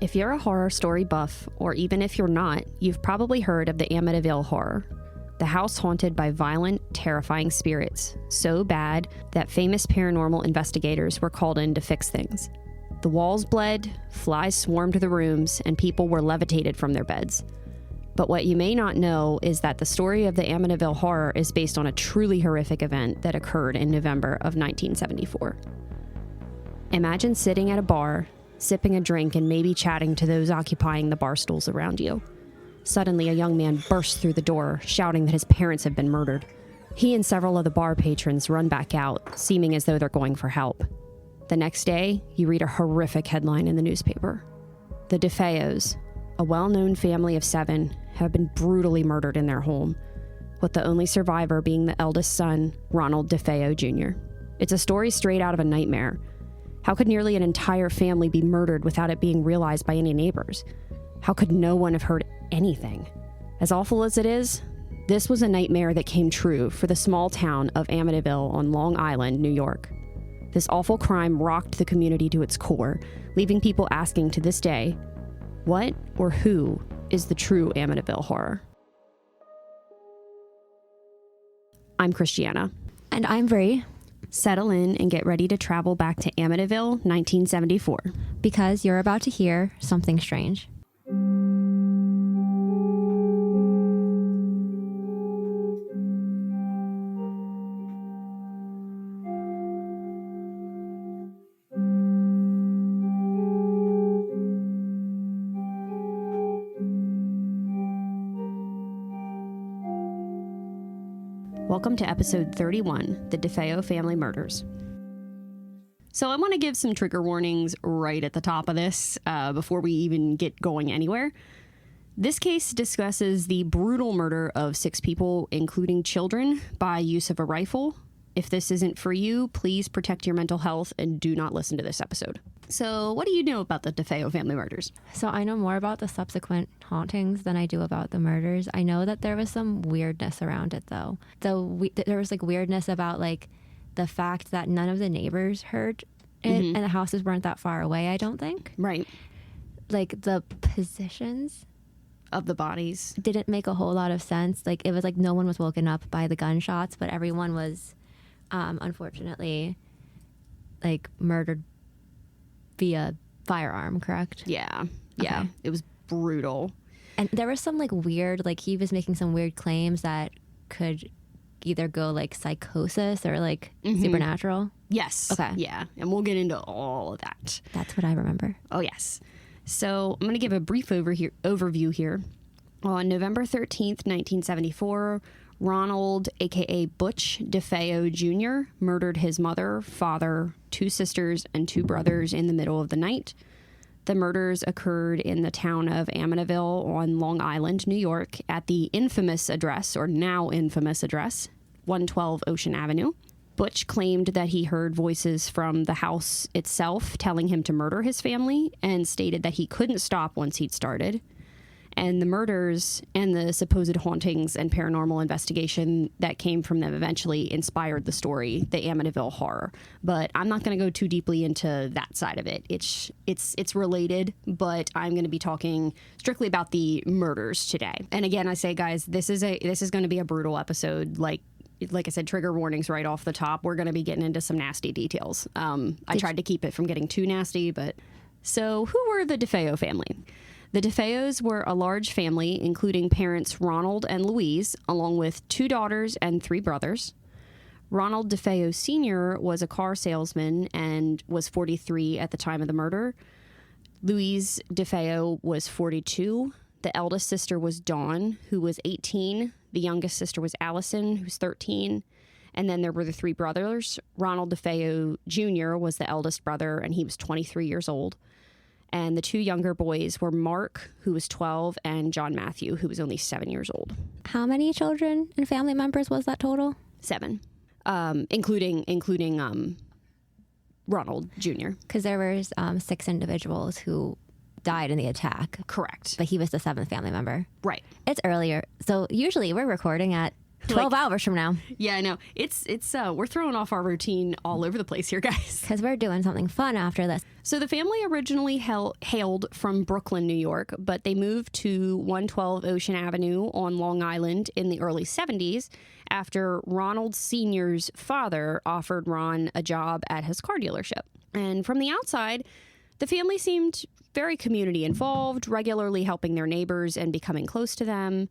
If you're a horror story buff, or even if you're not, you've probably heard of the Amityville horror. The house haunted by violent, terrifying spirits, so bad that famous paranormal investigators were called in to fix things. The walls bled, flies swarmed the rooms, and people were levitated from their beds. But what you may not know is that the story of the Amityville horror is based on a truly horrific event that occurred in November of 1974. Imagine sitting at a bar, sipping a drink and maybe chatting to those occupying the bar stools around you. Suddenly, a young man bursts through the door, shouting that his parents have been murdered. He and several of the bar patrons run back out, seeming as though they're going for help. The next day, you read a horrific headline in the newspaper. The DeFeos, a well-known family of 7, have been brutally murdered in their home, with the only survivor being the eldest son, Ronald DeFeo Jr. It's a story straight out of a nightmare. How could nearly an entire family be murdered without it being realized by any neighbors? How could no one have heard anything? As awful as it is, this was a nightmare that came true for the small town of Amityville on Long Island, New York. This awful crime rocked the community to its core, leaving people asking to this day, what or who is the true Amityville horror? I'm Christiana. And I'm Bree. Settle in and get ready to travel back to Amityville, 1974. Because you're about to hear something strange. Welcome to episode 31, The DeFeo Family Murders. So I want to give some trigger warnings right at the top of this before we even get going anywhere. This case discusses the brutal murder of 6 people, including children, by use of a rifle. If this isn't for you, please protect your mental health and do not listen to this episode. So what do you know about the DeFeo family murders? So I know more about the subsequent hauntings than I do about the murders. I know that there was some weirdness around it, though. There was weirdness about the fact that none of the neighbors heard it, and the houses weren't that far away, I don't think. Right. The positions of the bodies didn't make a whole lot of sense. It was no one was woken up by the gunshots, but everyone was, unfortunately, murdered via firearm, correct? Yeah. Okay. Yeah. It was brutal. And there was some weird, he was making some weird claims that could either go psychosis or supernatural. Yes. Okay. Yeah. And we'll get into all of that. That's what I remember. Oh, yes. So I'm going to give a brief overview here. On November 13th, 1974, Ronald, a.k.a. Butch DeFeo Jr., murdered his mother, father, 2 sisters, and 2 brothers in the middle of the night. The murders occurred in the town of Amityville on Long Island, New York, at the infamous address, or now infamous address, 112 Ocean Avenue. Butch claimed that he heard voices from the house itself telling him to murder his family, and stated that he couldn't stop once he'd started. And the murders and the supposed hauntings and paranormal investigation that came from them eventually inspired the story, the Amityville horror. But I'm not going to go too deeply into that side of it. It's related, but I'm going to be talking strictly about the murders today. And again, I say, guys, this is going to be a brutal episode. Like I said, trigger warnings right off the top. We're going to be getting into some nasty details. I tried to keep it from getting too nasty, but so who were the DeFeo family? The DeFeos were a large family, including parents Ronald and Louise, along with 2 daughters and 3 brothers. Ronald DeFeo Sr. was a car salesman and was 43 at the time of the murder. Louise DeFeo was 42. The eldest sister was Dawn, who was 18. The youngest sister was Allison, who's 13. And then there were the 3 brothers. Ronald DeFeo Jr. was the eldest brother, and he was 23 years old. And the 2 younger boys were Mark, who was 12, and John Matthew, who was only 7 years old. How many children and family members was that total? 7, including Ronald Jr. Because there was 6 individuals who died in the attack. Correct. But he was the 7th family member. Right. It's earlier. So usually we're recording at 12 hours from now. Yeah, I know. It's we're throwing off our routine all over the place here, guys. Because we're doing something fun after this. So the family originally hailed from Brooklyn, New York, but they moved to 112 Ocean Avenue on Long Island in the early 70s after Ronald Sr.'s father offered Ron a job at his car dealership. And from the outside, the family seemed very community involved, regularly helping their neighbors and becoming close to them.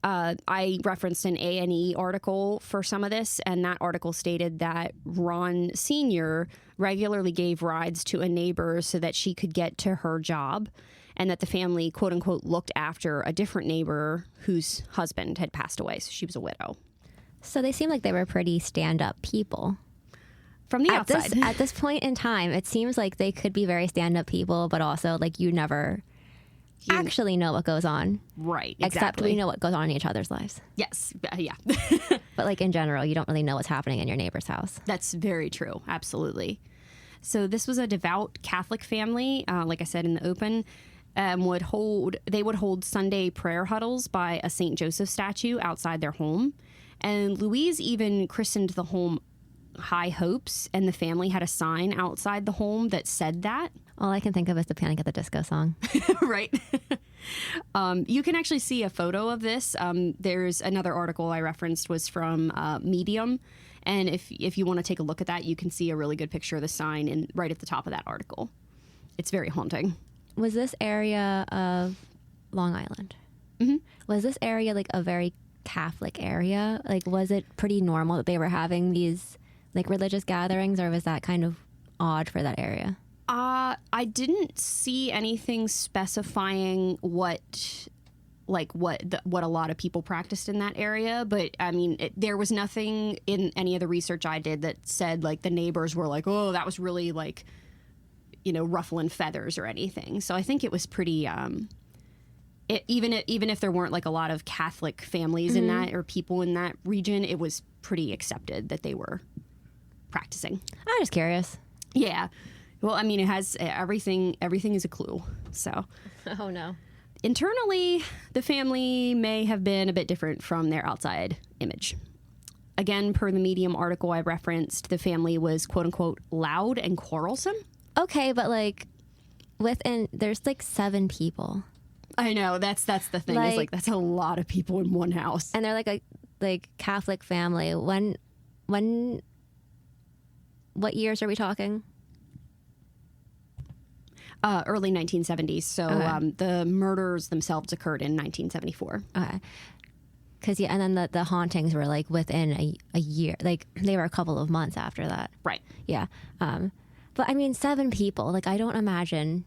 I referenced an A&E article for some of this, and that article stated that Ron Sr. regularly gave rides to a neighbor so that she could get to her job, and that the family, quote unquote, looked after a different neighbor whose husband had passed away, so she was a widow. So they seem like they were pretty stand-up people. From the outside. At this point in time, it seems like they could be very stand-up people, but also like you never actually know what goes on. Right, exactly. Except we know what goes on in each other's lives. Yes, yeah. But like in general, you don't really know what's happening in your neighbor's house. That's very true. Absolutely. So this was a devout Catholic family, like I said in the open. They would hold Sunday prayer huddles by a St. Joseph statue outside their home. And Louise even christened the home High Hopes, and the family had a sign outside the home that said that. All I can think of is the Panic at the Disco song. Right. You can actually see a photo of this. There's another article I referenced was from Medium. And if you want to take a look at that, you can see a really good picture of the sign right at the top of that article. It's very haunting. Was this area of Long Island? Mm-hmm. Was this area like a very Catholic area? Like, was it pretty normal that they were having these like religious gatherings, or was that kind of odd for that area? I didn't see anything specifying what a lot of people practiced in that area, but I mean, there was nothing in any of the research I did that said like the neighbors were like, oh, that was really like, ruffling feathers or anything. So I think it was pretty. Even if there weren't like a lot of Catholic families in that or people in that region, it was pretty accepted that they were practicing. I'm just curious. Yeah. Well, I mean, it has everything is a clue. So. Oh, no. Internally, the family may have been a bit different from their outside image. Again, per the Medium article I referenced, the family was, quote unquote, loud and quarrelsome. Okay, but like there's like 7 people. I know, that's the thing. It's like that's a lot of people in one house. And they're like a Catholic family. When what years are we talking? Early 1970s. So okay. The murders themselves occurred in 1974. Okay. Because and then the hauntings were like within a year. Like they were a couple of months after that. Right. Yeah. But I mean, 7 people. Like I don't imagine.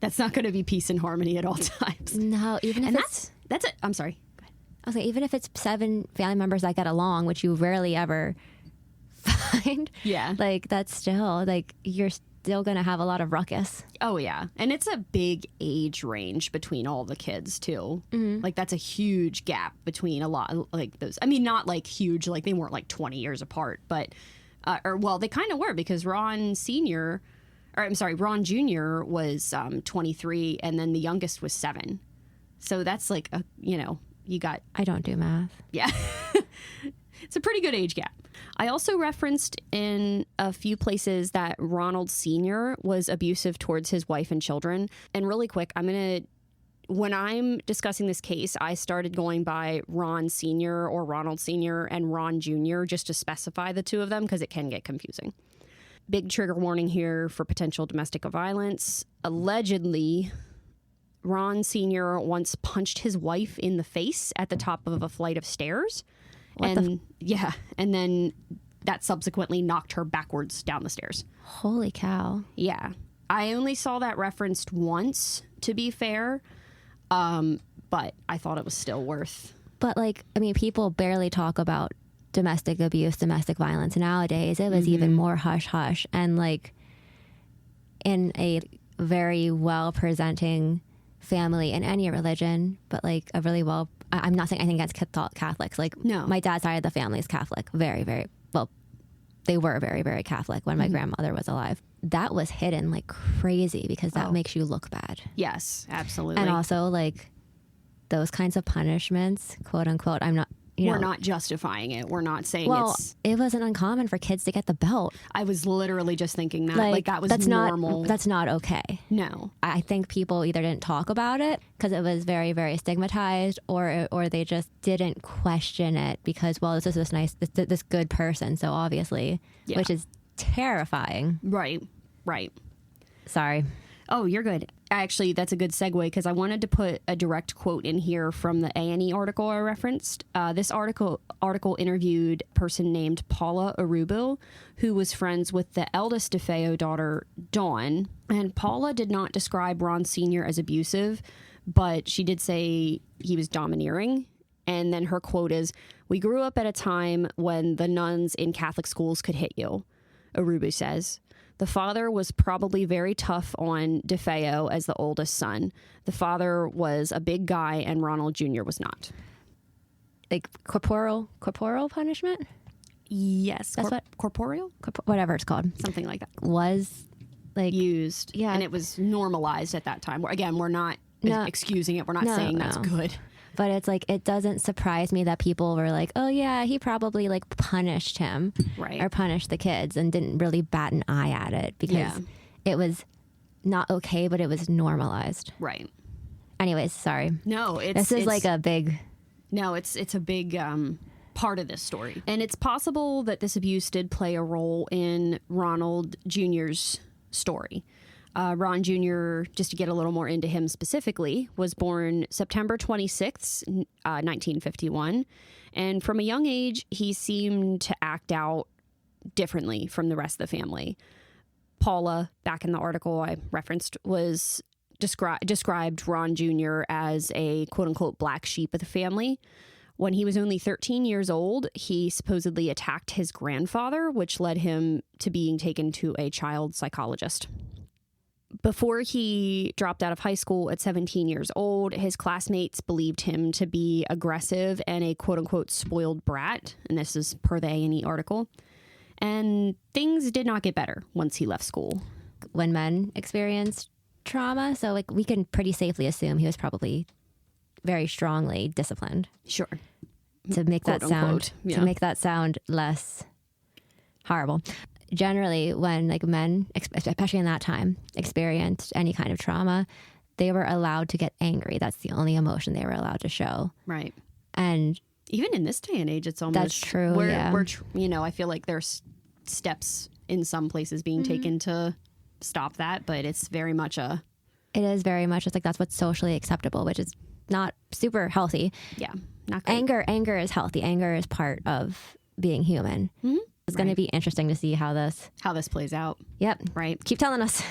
That's not going to be peace and harmony at all times. No, even if that's it. I'm sorry. Go ahead. I was like, even if it's 7 family members that get along, which you rarely ever find. Yeah. Like that's still like you're still going to have a lot of ruckus. Oh, yeah. And it's a big age range between all the kids, too. Mm-hmm. Like, that's a huge gap between a lot, like, those. I mean, not, like, huge, like, they weren't, like, 20 years apart, but, they kind of were, because Ron Jr. was 23, and then the youngest was 7. So that's, like, you got... I don't do math. Yeah. It's a pretty good age gap. I also referenced in a few places that Ronald Sr. was abusive towards his wife and children. And really quick, when I'm discussing this case, I started going by Ron Sr. or Ronald Sr. and Ron Jr. just to specify the two of them because it can get confusing. Big trigger warning here for potential domestic violence. Allegedly, Ron Sr. once punched his wife in the face at the top of a flight of stairs. And then that subsequently knocked her backwards down the stairs. Holy cow. Yeah. I only saw that referenced once, to be fair, but I thought it was still worth. But, like, I mean, people barely talk about domestic abuse, domestic violence nowadays. It was even more hush-hush. And, like, in a very well-presenting family in any religion, but, like, a really well... I'm not saying anything against Catholics. Like, no. My dad's side of the family is Catholic. Very, very, well, they were very, very Catholic when my grandmother was alive. That was hidden like crazy because that makes you look bad. Yes, absolutely. And also, like, those kinds of punishments, quote unquote, I'm not we're not justifying it. We're not saying it wasn't uncommon for kids to get the belt. I was literally just thinking that. Like that was normal. That's not okay. No. I think people either didn't talk about it because it was very, very stigmatized, or they just didn't question it because, well, this is this good person, so obviously, which is terrifying. Right. Sorry. Oh, you're good. Actually, that's a good segue because I wanted to put a direct quote in here from the A&E article I referenced. This article interviewed a person named Paula Arubo, who was friends with the eldest DeFeo daughter, Dawn. And Paula did not describe Ron Sr. as abusive, but she did say he was domineering. And then her quote is, "We grew up at a time when the nuns in Catholic schools could hit you," Arubo says. The father was probably very tough on DeFeo as the oldest son. The father was a big guy and Ronald Jr. was not. Like corporal punishment? Yes. That's corporeal? Whatever it's called. Something like that. Was like used. Yeah. And it was normalized at that time. Again, we're not excusing it. We're not saying that's good. But it's like, it doesn't surprise me that people were like, oh yeah, he probably like punished him, right, or punished the kids, and didn't really bat an eye at it because it was not okay, but it was normalized. Right. Anyways, sorry. No, this is like a big. No, it's a big part of this story, and it's possible that this abuse did play a role in Ronald Jr.'s story. Ron Jr., just to get a little more into him specifically, was born September 26th, 1951. And from a young age, he seemed to act out differently from the rest of the family. Paula, back in the article I referenced, was described Ron Jr. as a quote-unquote black sheep of the family. When he was only 13 years old, he supposedly attacked his grandfather, which led him to being taken to a child psychologist. Before he dropped out of high school at 17 years old, his classmates believed him to be aggressive and a quote-unquote spoiled brat, and this is per the A&E article. And things did not get better once he left school. When men experienced trauma, so like we can pretty safely assume he was probably very strongly disciplined. Sure. To make quote, that sound unquote, to make that sound less horrible. Generally, when like men, especially in that time, experienced any kind of trauma, they were allowed to get angry. That's the only emotion they were allowed to show. Right. And even in this day and age, it's almost... That's true, I feel like there's steps in some places being taken to stop that, but it's very much It is very much, it's like that's what's socially acceptable, which is not super healthy. Yeah, not great. Anger is healthy. Anger is part of being human. Mm-hmm. It's going to be interesting to see how this plays out. Yep. Right. Keep telling us.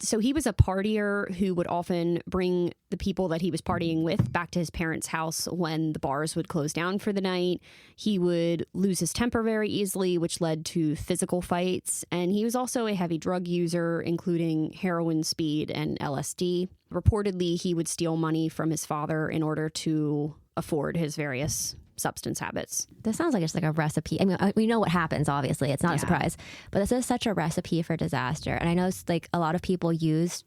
So he was a partier who would often bring the people that he was partying with back to his parents' house when the bars would close down for the night. He would lose his temper very easily, which led to physical fights. And he was also a heavy drug user, including heroin, speed, and LSD. Reportedly, he would steal money from his father in order to afford his various substance habits. This sounds like it's like a recipe. I mean, we know what happens, obviously. It's not a surprise. But this is such a recipe for disaster. And I know like a lot of people use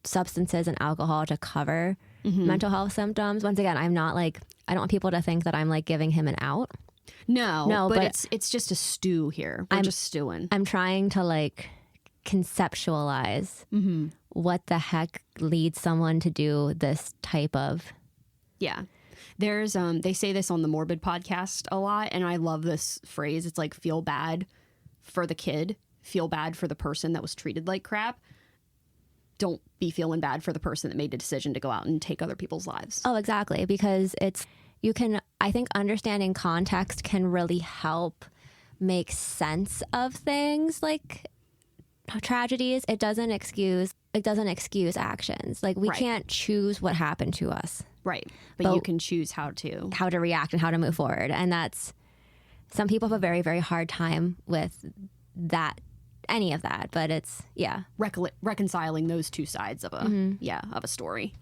substances and alcohol to cover mental health symptoms. Once again, I'm not like, I don't want people to think that I'm like giving him an out. No, but it's just a stew here. We're just stewing. I'm trying to like conceptualize what the heck leads someone to do this type of... Yeah. There's they say this on the Morbid podcast a lot, and I love this phrase. It's like, feel bad for the kid, feel bad for the person that was treated like crap. Don't be feeling bad for the person that made the decision to go out and take other people's lives. Oh, exactly. Because I think understanding context can really help make sense of things like tragedies. It doesn't excuse actions. Like we can't choose what happened to us. Right. But you can choose how to react and how to move forward. And that's, some people have a very, very hard time with that, any of that. But it's, reconciling those two sides of a story.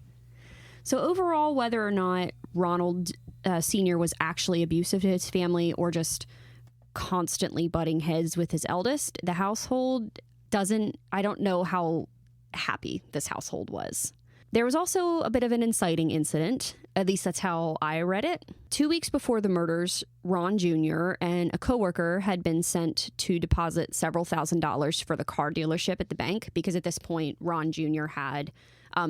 So overall, whether or not Ronald Sr. was actually abusive to his family or just constantly butting heads with his eldest, the household I don't know how happy this household was. There was also a bit of an inciting incident. At least that's how I read it. 2 weeks before the murders, Ron Jr. and a coworker had been sent to deposit several $1,000s for the car dealership at the bank, because at this point, Ron Jr. had,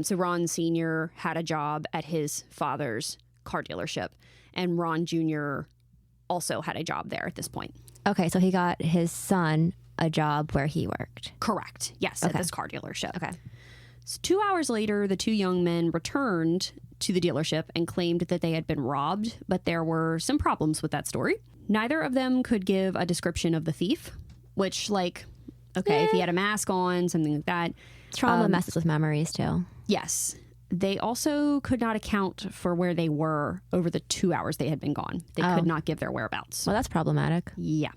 so Ron Sr. had a job at his father's car dealership, and Ron Jr. also had a job there at this point. Okay, so he got his son a job where he worked. Correct. Yes, at this car dealership. Okay. So 2 hours later, the two young men returned to the dealership and claimed that they had been robbed, but there were some problems with that story. Neither of them could give a description of the thief, which, like, okay, if he had a mask on, something like that. Trauma messes with memories, too. Yes. They also could not account for where they were over the 2 hours they had been gone. They could not give their whereabouts. Well, that's problematic. Yeah.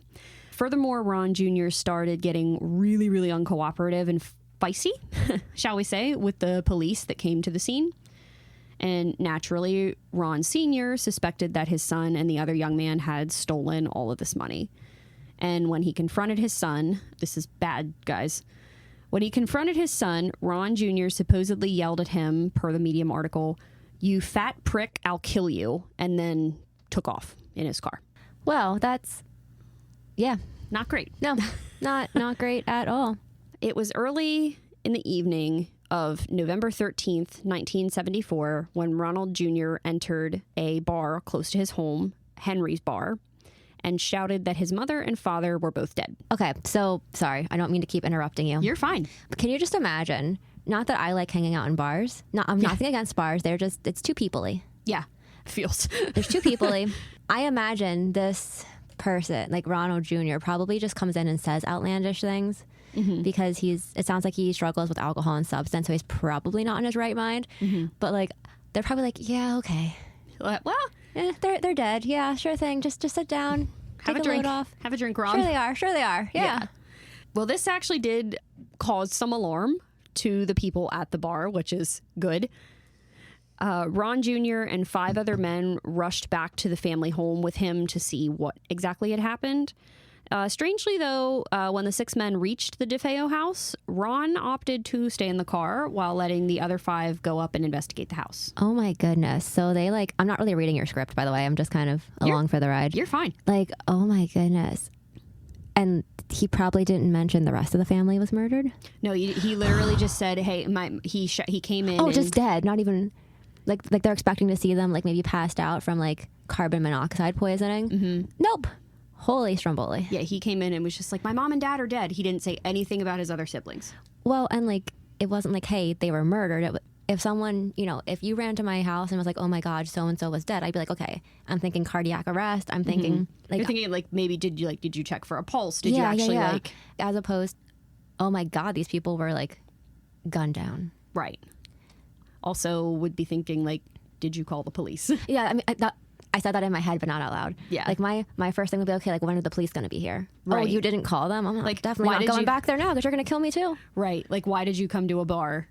Furthermore, Ron Jr. started getting really, really uncooperative and feisty, shall we say, with the police that came to the scene. And naturally, Ron Sr. suspected that his son and the other young man had stolen all of this money. And when he confronted his son, this is bad, guys. When he confronted his son, Ron Jr. supposedly yelled at him, per the Medium article, "You fat prick, I'll kill you," and then took off in his car. Well, that's, yeah. Not great. No, not great at all. It was early in the evening of November 13th, 1974, when Ronald Jr. entered a bar close to his home, Henry's Bar, and shouted that his mother and father were both dead. Okay, so, sorry, I don't mean to keep interrupting you. You're fine. But can you just imagine, not that I like hanging out in bars. No, I'm nothing against bars. They're just, it's too people-y. Yeah, feels. There's too people-y. I imagine this person, like Ronald Jr., probably just comes in and says outlandish things. Mm-hmm. Because it sounds like he struggles with alcohol and substance, so he's probably not in his right mind. Mm-hmm. But like, they're probably like, yeah, okay. Well, they're dead. Yeah, sure thing. Just sit down, have take a drink, load off. have a drink, Ron. Sure they are. Yeah. Well, this actually did cause some alarm to the people at the bar, which is good. Ron Jr. and 5 other men rushed back to the family home with him to see what exactly had happened. Strangely, though, when the 6 men reached the DeFeo house, Ron opted to stay in the car while letting the other 5 go up and investigate the house. Oh, my goodness. So they, like, I'm not really reading your script, by the way. I'm just kind of along for the ride. You're fine. Like, oh, my goodness. And he probably didn't mention the rest of the family was murdered? No, he literally just said, hey, he came in. Oh, just dead. Not even, like they're expecting to see them, like, maybe passed out from, like, carbon monoxide poisoning. Mm-hmm. Nope. Holy Stromboli. Yeah, he came in and was just like, my mom and dad are dead. He didn't say anything about his other siblings. Well, and like, it wasn't like, hey, they were murdered. If someone, if you ran to my house and was like, oh my God, so-and-so was dead, I'd be like, okay, I'm thinking cardiac arrest. I'm thinking like... You're thinking like, maybe did you check for a pulse? Did you actually like... As opposed, oh my God, these people were like gunned down. Right. Also would be thinking like, did you call the police? Yeah, I mean, I said that in my head, but not out loud. Yeah. Like, my first thing would be, okay, like, when are the police going to be here? Right. Oh, you didn't call them? I'm like, definitely not going back there now because you're going to kill me too. Right. Like, why did you come to a bar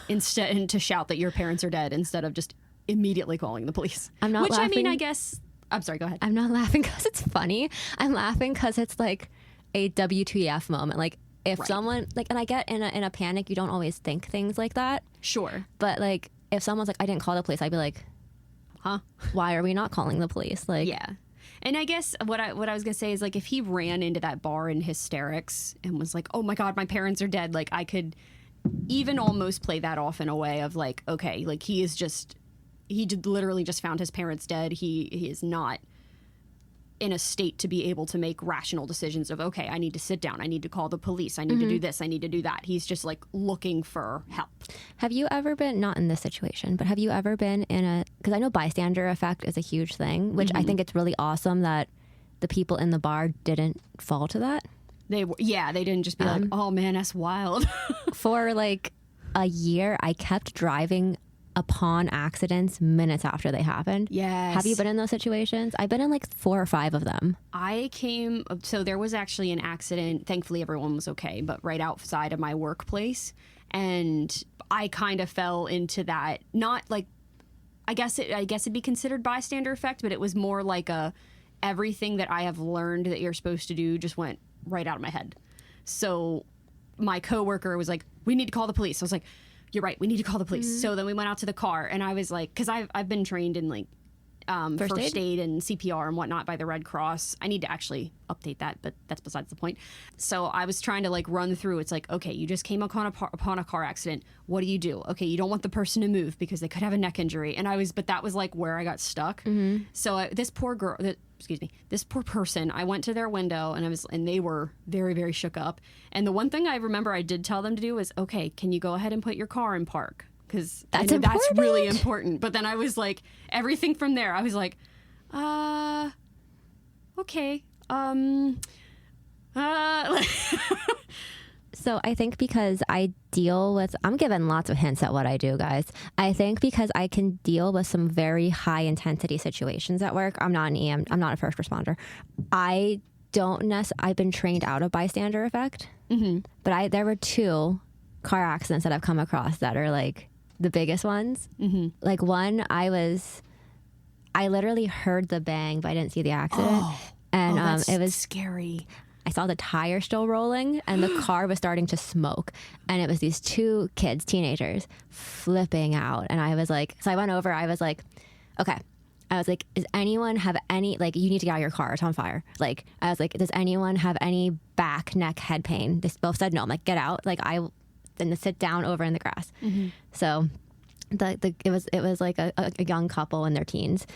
instead and to shout that your parents are dead instead of just immediately calling the police? I'm not laughing. Which, I mean, I guess... I'm sorry, go ahead. I'm not laughing because it's funny. I'm laughing because it's like a WTF moment. Like, if someone... Like, and I get in a panic, you don't always think things like that. Sure. But, like, if someone's like, I didn't call the police, I'd be like... Huh? Why are we not calling the police? Like, yeah. And I guess what I was gonna say is like if he ran into that bar in hysterics and was like, oh my God, my parents are dead, like I could even almost play that off in a way of like, okay, like he did literally just found his parents dead. He is not in a state to be able to make rational decisions of, okay, I need to sit down, I need to call the police, I need to do this, I need to do that. He's just like looking for help. Have you ever been, not in this situation, but have you ever been in a, because I know bystander effect is a huge thing, which I think it's really awesome that the people in the bar didn't fall to that. They didn't just be like, oh man, that's wild. For like a year, I kept driving upon accidents minutes after they happened. Yes. Have you been in those situations? I've been in like 4 or 5 of them. So there was actually an accident. Thankfully, everyone was okay, but right outside of my workplace. And I kind of fell into that, not like, I guess it'd be considered bystander effect, but it was more like everything that I have learned that you're supposed to do just went right out of my head. So my coworker was like, we need to call the police. I was like, you're right. We need to call the police. So then we went out to the car, and I was like, because I've been trained in like first aid and CPR and whatnot by the Red Cross. I need to actually update that, but that's besides the point. So I was trying to like run through. It's like, okay, you just came upon a car accident. What do you do? Okay, you don't want the person to move because they could have a neck injury. And but that was like where I got stuck. So this poor girl, this poor person, I went to their window and they were very, very shook up. And the one thing I remember I did tell them to do was, okay, can you go ahead and put your car in park? Because that's really important. But then I was like, everything from there, I was like, okay. So I think because I'm given lots of hints at what I do, guys. I think because I can deal with some very high intensity situations at work. I'm not an EM. I'm not a first responder. I've been trained out of bystander effect. But there were 2 car accidents that I've come across that are like the biggest ones. Like one, I literally heard the bang, but I didn't see the accident. And it was scary. I saw the tire still rolling and the car was starting to smoke. And it was these 2 kids, teenagers, flipping out. And I was like, so I went over, I was like, okay. I was like, does anyone have any, like, you need to get out of your car, it's on fire. Like, I was like, does anyone have any back, neck, head pain? They both said no. I'm like, get out. Like, then to sit down over in the grass. So it was like a young couple in their teens.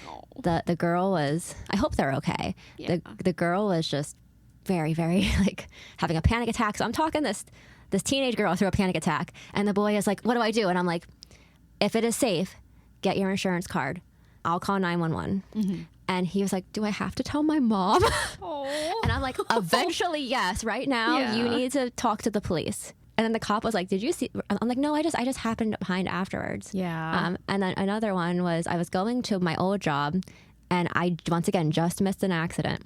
The girl was, I hope they're okay. Yeah. The girl was just very, very like having a panic attack. So I'm talking this teenage girl through a panic attack, and the boy is like, what do I do? And I'm like, if it is safe, get your insurance card. I'll call 911. And he was like, do I have to tell my mom? And I'm like, eventually, yes. Right now, you need to talk to the police. And then the cop was like, did you see? I'm like, no, I just happened behind afterwards. Yeah. And then another one was I was going to my old job, and I, once again, just missed an accident.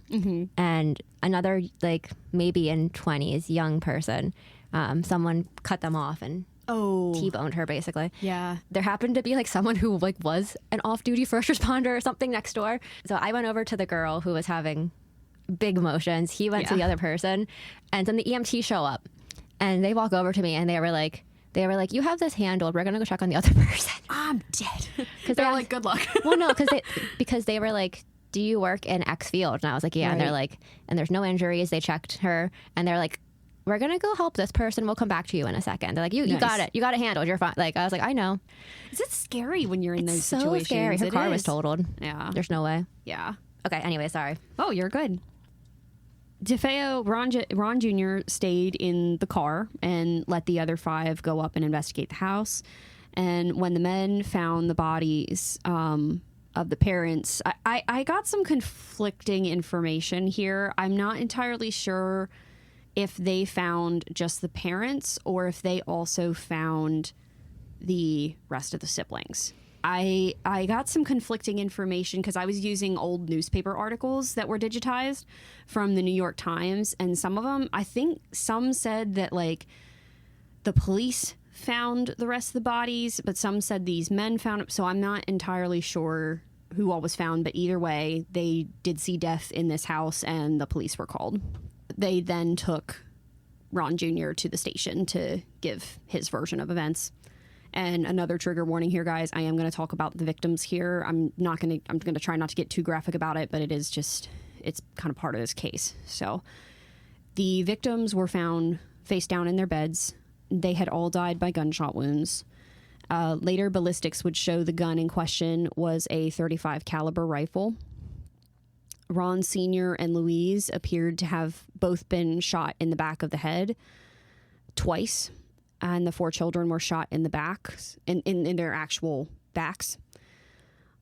And another, like, maybe in 20s, young person, someone cut them off and T-boned her, basically. Yeah. There happened to be, like, someone who, like, was an off-duty first responder or something next door. So I went over to the girl who was having big emotions. He went to the other person. And then the EMT show up. And they walk over to me and they were like, you have this handled. We're going to go check on the other person. I'm dead. Because they're like, good luck. Well, no, because they were like, do you work in X field? And I was like, yeah. Right. And they're like, and there's no injuries. They checked her and they're like, we're going to go help this person. We'll come back to you in a second. They're like, you got it. You got it handled. You're fine. Like, I was like, I know. Is it scary when you're in those so situations? Scary. Her car was totaled. Yeah. There's no way. Yeah. Okay. Anyway, sorry. Oh, you're good. DeFeo, Ron Jr. stayed in the car and let the other 5 go up and investigate the house. And when the men found the bodies of the parents, I got some conflicting information here. I'm not entirely sure if they found just the parents or if they also found the rest of the siblings. I got some conflicting information because I was using old newspaper articles that were digitized from the New York Times, and some of them, I think some said that like the police found the rest of the bodies, but some said these men found it. So I'm not entirely sure who all was found, but either way, they did see death in this house and the police were called. They then took Ron Jr. to the station to give his version of events. And another trigger warning here, guys. I am going to talk about the victims here. I'm going to try not to get too graphic about it, but it's kind of part of this case. So the victims were found face down in their beds. They had all died by gunshot wounds. Later ballistics would show the gun in question was a .35 caliber rifle. Ron Sr. and Louise appeared to have both been shot in the back of the head twice. And the 4 children were shot in the backs, in their actual backs.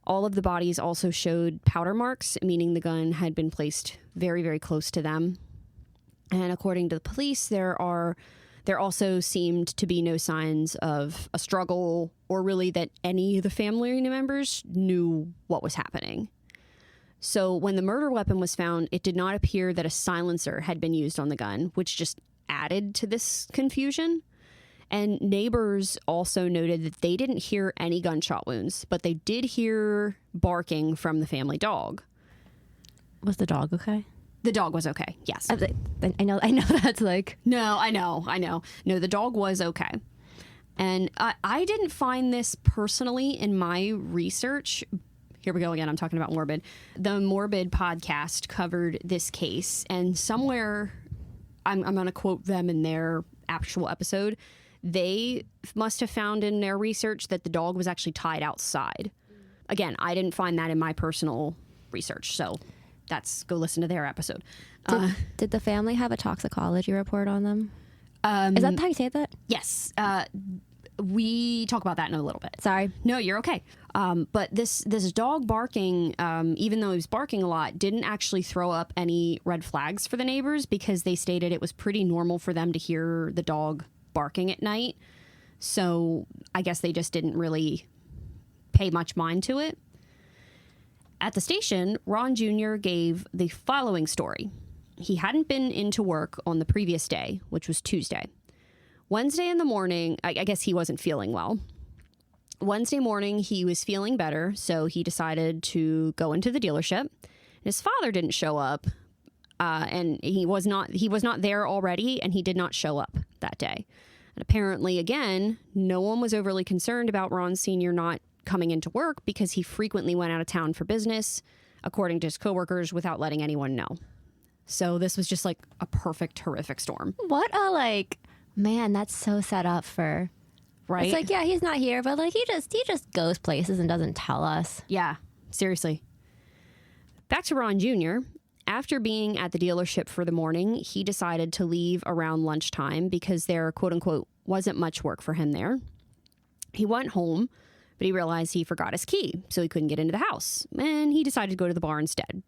All of the bodies also showed powder marks, meaning the gun had been placed very, very close to them. And according to the police, there also seemed to be no signs of a struggle or really that any of the family members knew what was happening. So when the murder weapon was found, it did not appear that a silencer had been used on the gun, which just added to this confusion. And neighbors also noted that they didn't hear any gunshot wounds, but they did hear barking from the family dog. Was the dog okay? The dog was okay, yes. I know that's like... No, I know. No, the dog was okay. And I didn't find this personally in my research. Here we go again. I'm talking about Morbid. The Morbid podcast covered this case, and somewhere, I'm going to quote them in their actual episode, they must have found in their research that the dog was actually tied outside. Again, I didn't find that in my personal research, so go listen to their episode. Did the family have a toxicology report on them? Is that how you say that? Yes. We talk about that in a little bit. Sorry. No, you're okay. But this dog barking, even though he was barking a lot, didn't actually throw up any red flags for the neighbors, because they stated it was pretty normal for them to hear the dog barking at night. So I guess they just didn't really pay much mind to it. At the station, Ron Jr. gave the following story. He hadn't been into work on the previous day, which was Tuesday. Wednesday in the morning, I guess he wasn't feeling well. Wednesday morning, he was feeling better, so he decided to go into the dealership. His father didn't show up, and he was not there already, and he did not show up that day. And apparently, again, no one was overly concerned about Ron Sr. not coming into work, because he frequently went out of town for business, according to his coworkers, without letting anyone know. So this was just like a perfect, horrific storm. What a man, that's so set up for, right? It's like, yeah, he's not here, but he just goes places and doesn't tell us. Yeah, seriously. Back to Ron Jr. After being at the dealership for the morning, he decided to leave around lunchtime because there, quote unquote, wasn't much work for him there. He went home, but he realized he forgot his key, so he couldn't get into the house, and he decided to go to the bar instead.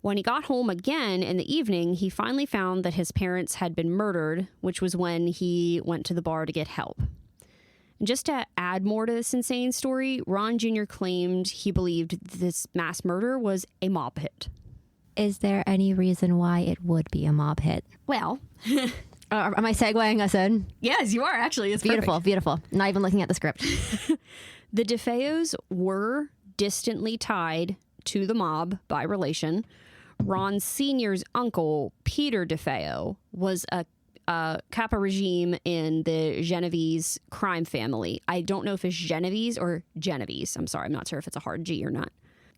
When he got home again in the evening, he finally found that his parents had been murdered, which was when he went to the bar to get help. And just to add more to this insane story, Ron Jr. claimed he believed this mass murder was a mob hit. Is there any reason why it would be a mob hit? Well... am I segueing us in? Yes, you are, actually. It's beautiful, perfect. Beautiful. Not even looking at the script. The DeFeos were distantly tied to the mob by relation. Ron Sr.'s uncle, Peter DeFeo, was a capo regime in the Genovese crime family. I don't know if it's Genovese or Genovese. I'm sorry, I'm not sure if it's a hard G or not.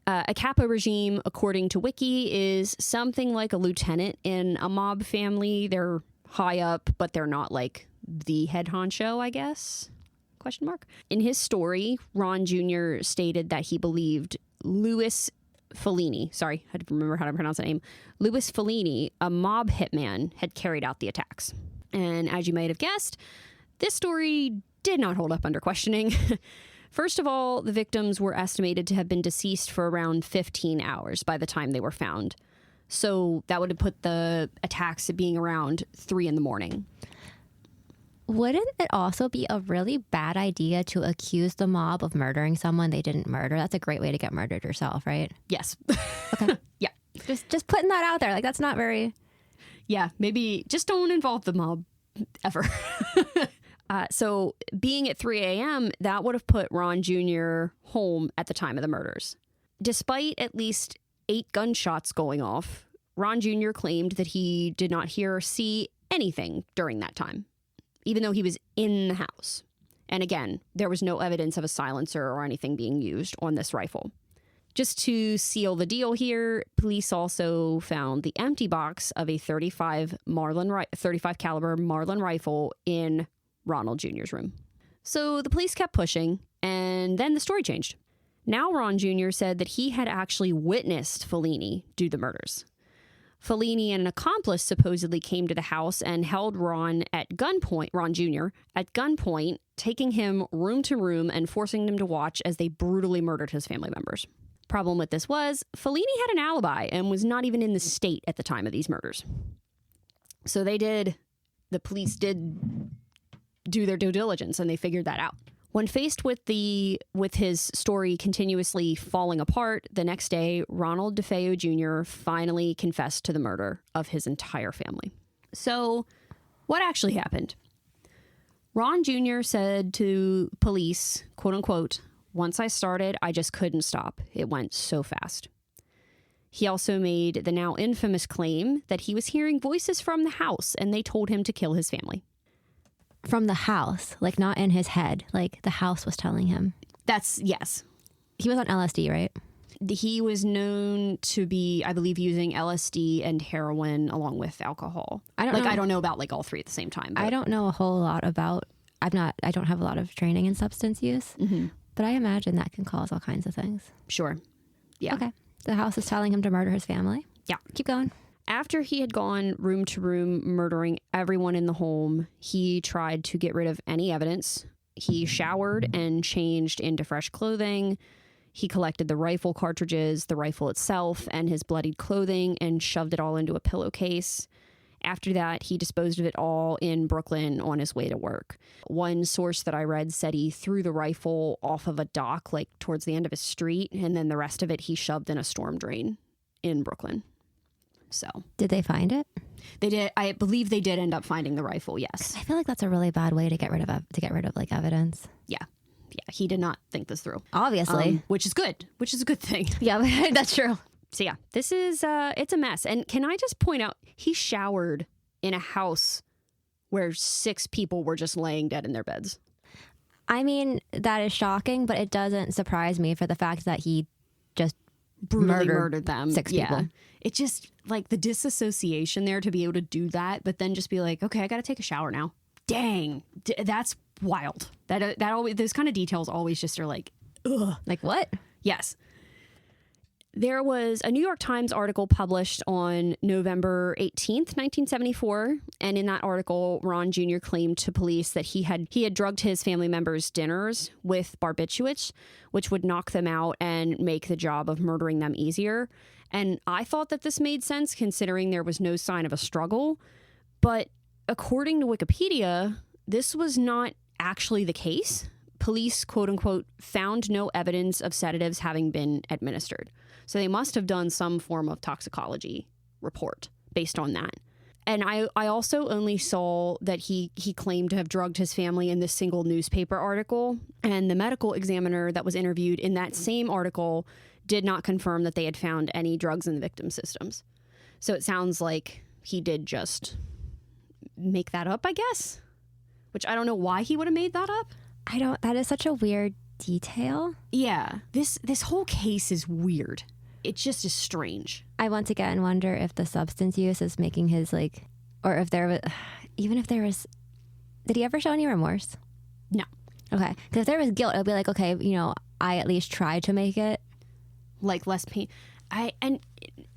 A capo regime, according to Wiki, is something like a lieutenant in a mob family. They're high up, but they're not like the head honcho, I guess? ? In his story, Ron Jr. stated that he believed Louis Fellini, sorry, I had to remember how to pronounce that name, Louis Fellini, a mob hitman, had carried out the attacks. And as you might have guessed, this story did not hold up under questioning. First of all, the victims were estimated to have been deceased for around 15 hours by the time they were found. So that would have put the attacks at being around 3 a.m. Wouldn't it also be a really bad idea to accuse the mob of murdering someone they didn't murder? That's a great way to get murdered yourself, right? Yes. Okay. Yeah. Just putting that out there. That's not very... Yeah, maybe just don't involve the mob ever. So being at 3 a.m., that would have put Ron Jr. home at the time of the murders. Despite at least 8 gunshots going off, Ron Jr. claimed that he did not hear or see anything during that time, even though he was in the house. And again, there was no evidence of a silencer or anything being used on this rifle. Just to seal the deal here, police also found the empty box of a 35 caliber Marlin rifle in Ronald Jr.'s room. So the police kept pushing, and then the story changed. Now Ron Jr. said that he had actually witnessed Fellini do the murders. Fellini and an accomplice supposedly came to the house and held Ron Jr. at gunpoint, taking him room to room and forcing him to watch as they brutally murdered his family members. Problem with this was, Fellini had an alibi and was not even in the state at the time of these murders. So the police did do their due diligence, and they figured that out. When faced with his story continuously falling apart, the next day, Ronald DeFeo Jr. finally confessed to the murder of his entire family. So, what actually happened? Ron Jr. said to police, quote unquote, "Once I started, I just couldn't stop. It went so fast." He also made the now infamous claim that he was hearing voices from the house and they told him to kill his family. From the house, like not in his head. Like the house was telling him. Yes. He was on LSD, right? He was known to be, I believe, using LSD and heroin along with alcohol. I don't know about like all three at the same time. But. I don't know a whole lot about. I don't have a lot of training in substance use, but I imagine that can cause all kinds of things. Sure. Yeah. Okay. The house is telling him to murder his family. Yeah. Keep going. After he had gone room to room murdering everyone in the home, he tried to get rid of any evidence. He showered and changed into fresh clothing. He collected the rifle cartridges, the rifle itself, and his bloodied clothing and shoved it all into a pillowcase. After that, he disposed of it all in Brooklyn on his way to work. One source that I read said he threw the rifle off of a dock, like towards the end of his street, and then the rest of it he shoved in a storm drain in Brooklyn. So, did they find it? They did. I believe they did end up finding the rifle. Yes. I feel like that's a really bad way to get rid of like evidence. Yeah. He did not think this through. Obviously, which is good. Which is a good thing. Yeah, that's true. So yeah, this is it's a mess. And can I just point out, he showered in a house where 6 people were just laying dead in their beds. I mean, that is shocking, but it doesn't surprise me for the fact that he just brutally murdered them. 6 people. It just, like, the disassociation there to be able to do that, but then just be like, okay, I got to take a shower now. Dang, that's wild. That always, those kind of details always just are like, ugh. Like what? Yes. There was a New York Times article published on November 18th, 1974. And in that article, Ron Jr. claimed to police that he had drugged his family members' dinners with barbiturates, which would knock them out and make the job of murdering them easier. And I thought that this made sense considering there was no sign of a struggle. But according to Wikipedia, this was not actually the case. Police, quote unquote, found no evidence of sedatives having been administered. So they must have done some form of toxicology report based on that. And I also only saw that he claimed to have drugged his family in this single newspaper article. And the medical examiner that was interviewed in that same article did not confirm that they had found any drugs in the victim's systems. So it sounds like he did just make that up, I guess. Which I don't know why he would have made that up. That is such a weird detail. Yeah. This whole case is weird. It just is strange. I once again wonder if the substance use is making his or if there was, even if there was, did he ever show any remorse? No. Okay. Because if there was guilt, it'll be like, okay, I at least tried to make it. Like less pain. And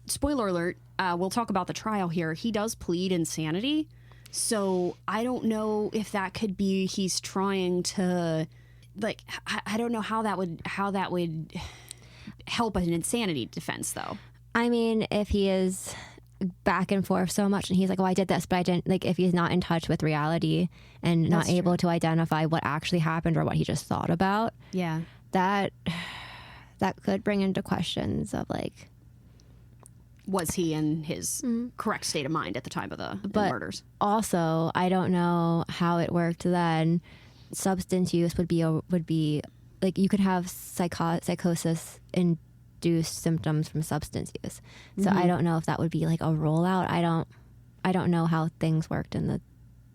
spoiler alert, we'll talk about the trial here. He does plead insanity. So I don't know if that could be he's trying to, like, I don't know how that would help an insanity defense, though. I mean, if he is back and forth so much and he's like, oh, I did this, but I didn't, like, if he's not in touch with reality and not able to identify what actually happened or what he just thought about, yeah, that could bring into questions of, like, was he in his correct state of mind at the time of the murders? Also, I don't know how it worked then. Substance use would be like, you could have psychosis induced symptoms from substance use. So I don't know if that would be like a rollout. I don't know how things worked in the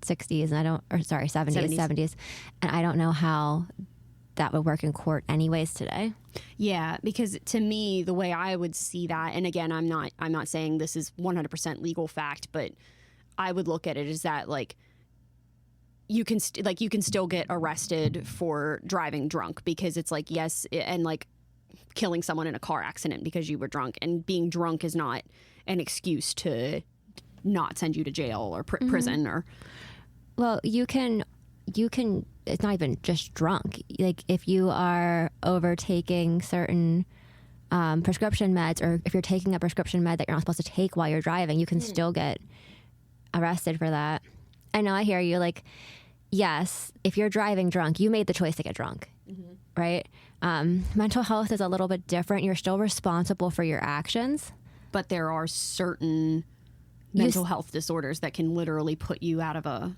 60s and 70s, and I don't know how that would work in court anyways today. Yeah, because to me, the way I would see that, and again, I'm not saying this is 100% legal fact, but I would look at it as that, like, you can still get arrested for driving drunk, because it's like, yes, and like killing someone in a car accident because you were drunk, and being drunk is not an excuse to not send you to jail or prison or. Well, you can. It's not even just drunk. Like, if you are overtaking certain prescription meds, or if you're taking a prescription med that you're not supposed to take while you're driving, you can still get arrested for that. I know, I hear you. Like, yes, if you're driving drunk, you made the choice to get drunk, right? Mental health is a little bit different. You're still responsible for your actions. But there are certain mental health disorders that can literally put you out of a...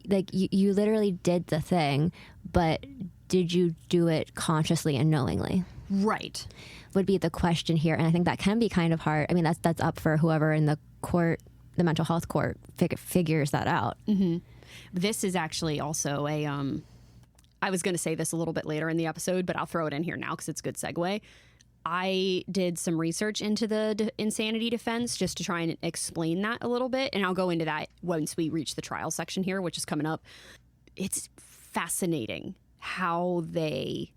Like, you literally did the thing, but did you do it consciously and knowingly? Right. Would be the question here. And I think that can be kind of hard. I mean, that's up for whoever in the court, the mental health court, figures that out. This is actually also a, I was going to say this a little bit later in the episode, but I'll throw it in here now because it's a good segue. I did some research into the insanity defense just to try and explain that a little bit. And I'll go into that once we reach the trial section here, which is coming up. It's fascinating how they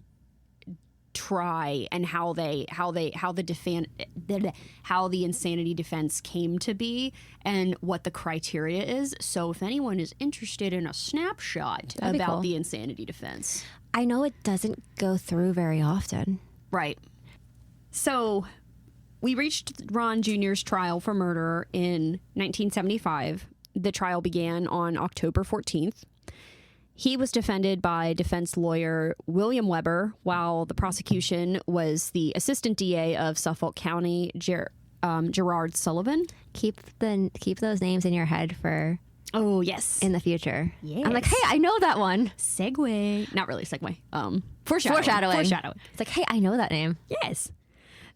try and how the insanity defense came to be and what the criteria is. So if anyone is interested in a snapshot about cool. the insanity defense. I know it doesn't go through very often. Right. So we reached Ron Jr.'s trial for murder in 1975. The trial began on October 14th. He was defended by defense lawyer William Weber, while the prosecution was the assistant DA of Suffolk County, Gerard Sullivan. Keep those names in your head for Oh, yes. in the future. Yes. I'm like, hey, I know that one. Segue. Not really segue. Foreshadowing. It's like, hey, I know that name. Yes.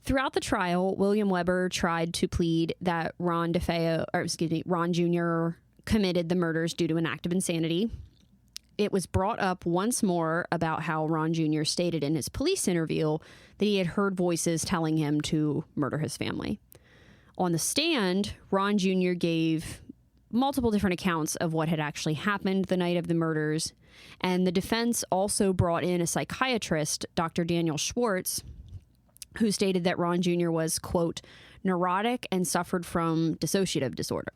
Throughout the trial, William Weber tried to plead that Ron Jr. committed the murders due to an act of insanity. It was brought up once more about how Ron Jr. stated in his police interview that he had heard voices telling him to murder his family. On the stand, Ron Jr. gave multiple different accounts of what had actually happened the night of the murders, and the defense also brought in a psychiatrist, Dr. Daniel Schwartz, who stated that Ron Jr. was, quote, neurotic and suffered from dissociative disorder.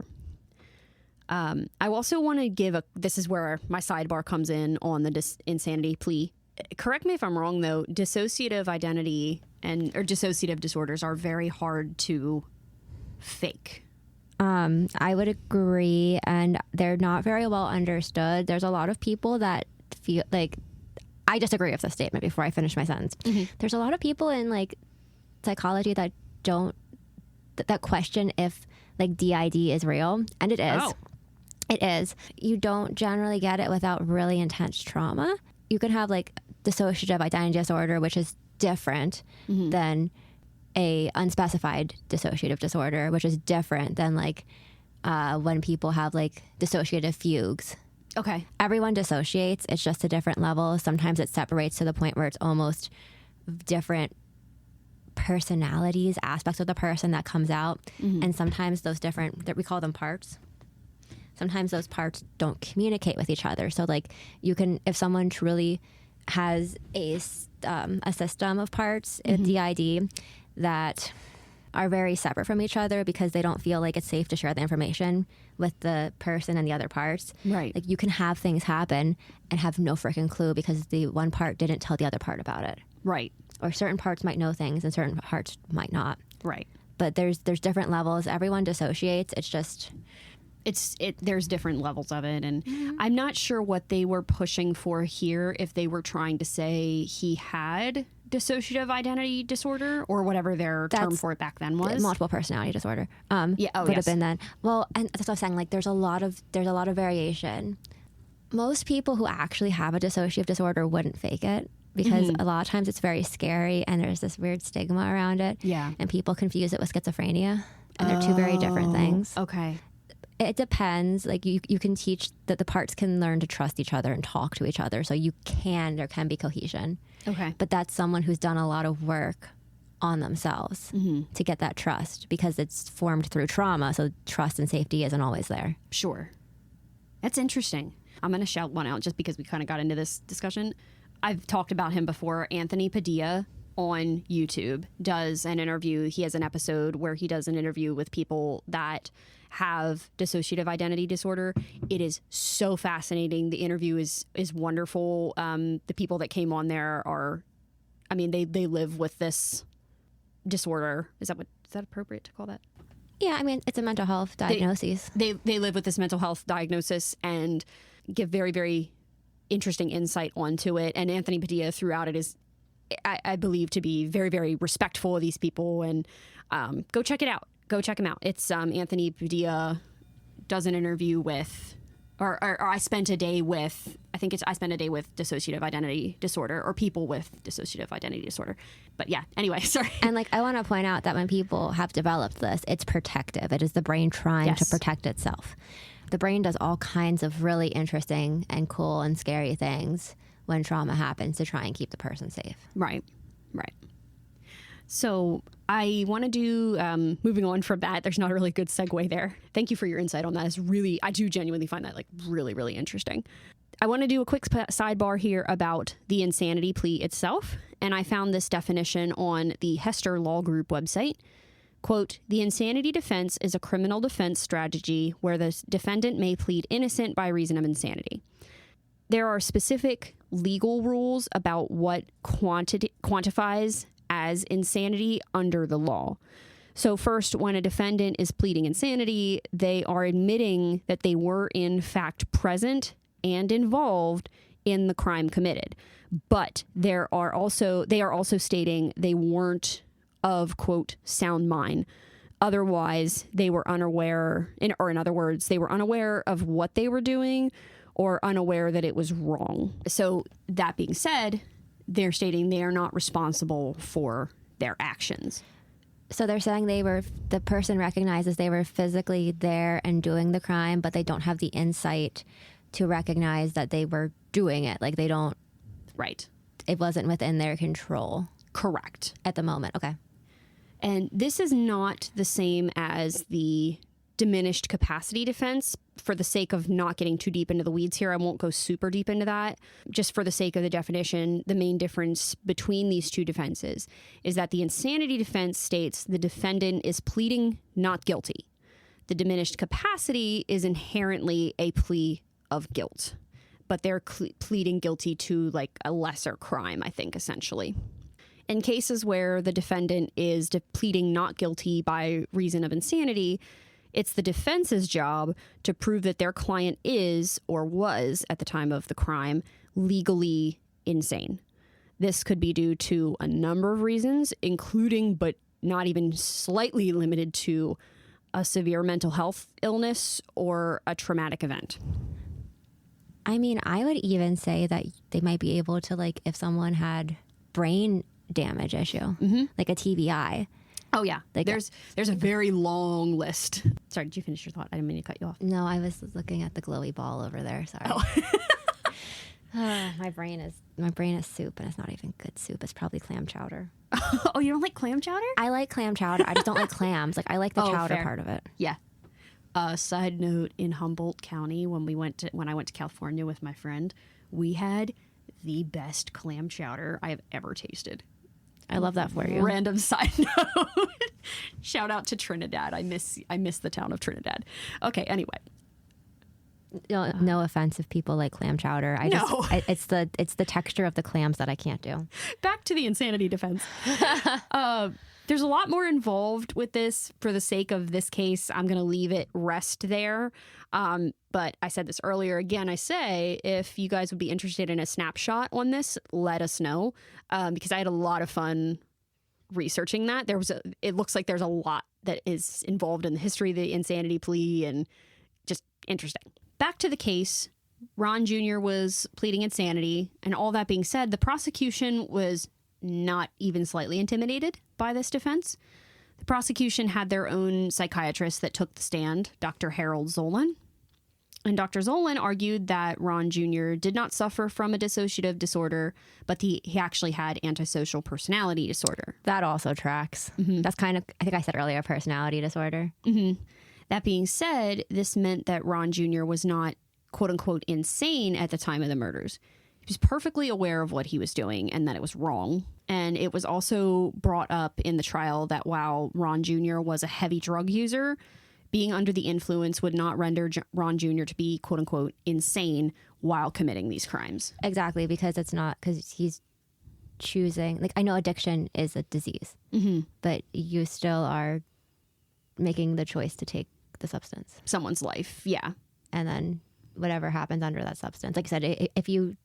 I also want to this is where my sidebar comes in on the insanity plea. Correct me if I'm wrong, though. Dissociative identity or dissociative disorders are very hard to fake. I would agree, and they're not very well understood. There's a lot of people that feel like, I disagree with this statement before I finish my sentence. Mm-hmm. There's a lot of people in like psychology that that question if like DID is real, and it is. Oh. It is. You don't generally get it without really intense trauma. You can have like dissociative identity disorder, which is different mm-hmm. than a unspecified dissociative disorder, which is different than like when people have like dissociative fugues. Okay. Everyone dissociates. It's just a different level. Sometimes it separates to the point where it's almost different personalities, aspects of the person that comes out. Mm-hmm. And sometimes those different, that we call them parts. Sometimes those parts don't communicate with each other. So like you can, if someone truly has a system of parts, mm-hmm. a DID, that are very separate from each other because they don't feel like it's safe to share the information with the person and the other parts. Right. Like you can have things happen and have no freaking clue because the one part didn't tell the other part about it. Right. Or certain parts might know things and certain parts might not. Right. But there's different levels. Everyone dissociates. It's just... there's different levels of it, and mm-hmm. I'm not sure what they were pushing for here, if they were trying to say he had dissociative identity disorder or whatever their term for it back then was. Multiple personality disorder. Have been then. Well, and that's what I was saying, like there's a lot of variation. Most people who actually have a dissociative disorder wouldn't fake it because mm-hmm. a lot of times it's very scary and there's this weird stigma around it. Yeah. And people confuse it with schizophrenia, and they're two very different things. Okay. It depends. Like you can teach that the parts can learn to trust each other and talk to each other. So there can be cohesion. Okay. But that's someone who's done a lot of work on themselves mm-hmm. to get that trust because it's formed through trauma. So trust and safety isn't always there. Sure. That's interesting. I'm going to shout one out just because we kind of got into this discussion. I've talked about him before. Anthony Padilla on YouTube does an interview. He has an episode where he does an interview with people that have dissociative identity disorder. It is so fascinating. The interview is wonderful. The people that came on there they live with this disorder. Is that appropriate to call that? Yeah, I mean, it's a mental health diagnosis. They live with this mental health diagnosis and give very, very interesting insight onto it. And Anthony Padilla throughout it is, I believe, to be very, very respectful of these people. And go check it out. Go check him out. It's Anthony Padilla does an interview with, or I spent a day with dissociative identity disorder or people with dissociative identity disorder. But yeah, anyway, sorry. And like, I want to point out that when people have developed this, it's protective. It is the brain trying to protect itself. The brain does all kinds of really interesting and cool and scary things when trauma happens to try and keep the person safe. Right. So I want to do, moving on from that, there's not a really good segue there. Thank you for your insight on that. It's really, I do genuinely find that like really, really interesting. I want to do a quick sidebar here about the insanity plea itself. And I found this definition on the Hester Law Group website. Quote, the insanity defense is a criminal defense strategy where the defendant may plead innocent by reason of insanity. There are specific legal rules about what quantifies as insanity under the law. So first, when a defendant is pleading insanity, they are admitting that they were in fact present and involved in the crime committed. But they are also stating they weren't of, quote, sound mind. Otherwise, they were unaware, in other words, they were unaware of what they were doing or unaware that it was wrong. So that being said, they're stating they are not responsible for their actions. So they're saying the person recognizes they were physically there and doing the crime, but they don't have the insight to recognize that they were doing it. Like they don't. Right. It wasn't within their control. Correct. At the moment. Okay. And this is not the same as the diminished capacity defense. For the sake of not getting too deep into the weeds here, I won't go super deep into that. Just for the sake of the definition, the main difference between these two defenses is that the insanity defense states the defendant is pleading not guilty. The diminished capacity is inherently a plea of guilt, but they're pleading guilty to like a lesser crime, I think, essentially. In cases where the defendant is pleading not guilty by reason of insanity, it's the defense's job to prove that their client is or was, at the time of the crime, legally insane. This could be due to a number of reasons, including but not even slightly limited to a severe mental health illness or a traumatic event. I mean, I would even say that they might be able to, like, if someone had brain damage issue, like a TBI. Oh, yeah. Like, there's a very long list. Sorry, did you finish your thought? I didn't mean to cut you off. No, I was looking at the glowy ball over there. Sorry. Oh. My brain is soup, and it's not even good soup. It's probably clam chowder. Oh, you don't like clam chowder? I like clam chowder. I just don't like clams. Like, I like the chowder part of it. Yeah. Side note, in Humboldt County, when I went to California with my friend, we had the best clam chowder I have ever tasted. I love that for you. Random side note. Shout out to Trinidad. I miss the town of Trinidad. Okay, anyway. No offense if people like clam chowder. It's the texture of the clams that I can't do. Back to the insanity defense. There's a lot more involved with this. For the sake of this case, I'm going to leave it rest there. But I said this earlier. Again, I say, if you guys would be interested in a snapshot on this, let us know. Because I had a lot of fun researching that. It looks like there's a lot that is involved in the history of the insanity plea and just interesting. Back to the case, Ron Jr. was pleading insanity. And all that being said, the prosecution was not even slightly intimidated by this defense. The prosecution had their own psychiatrist that took the stand, Dr. Harold Zolan. And Dr. Zolan argued that Ron Jr. did not suffer from a dissociative disorder, but he actually had antisocial personality disorder. That also tracks. Mm-hmm. That's kind of, I think I said earlier, personality disorder. Mm-hmm. That being said, this meant that Ron Jr. was not, quote unquote, insane at the time of the murders. He was perfectly aware of what he was doing and that it was wrong. And it was also brought up in the trial that while Ron Jr. was a heavy drug user, being under the influence would not render Ron Jr. to be, quote unquote, insane while committing these crimes. Exactly, because he's choosing, like, I know addiction is a disease, but you still are making the choice to take the substance. Someone's life, yeah. And then whatever happens under that substance. Like I said, if you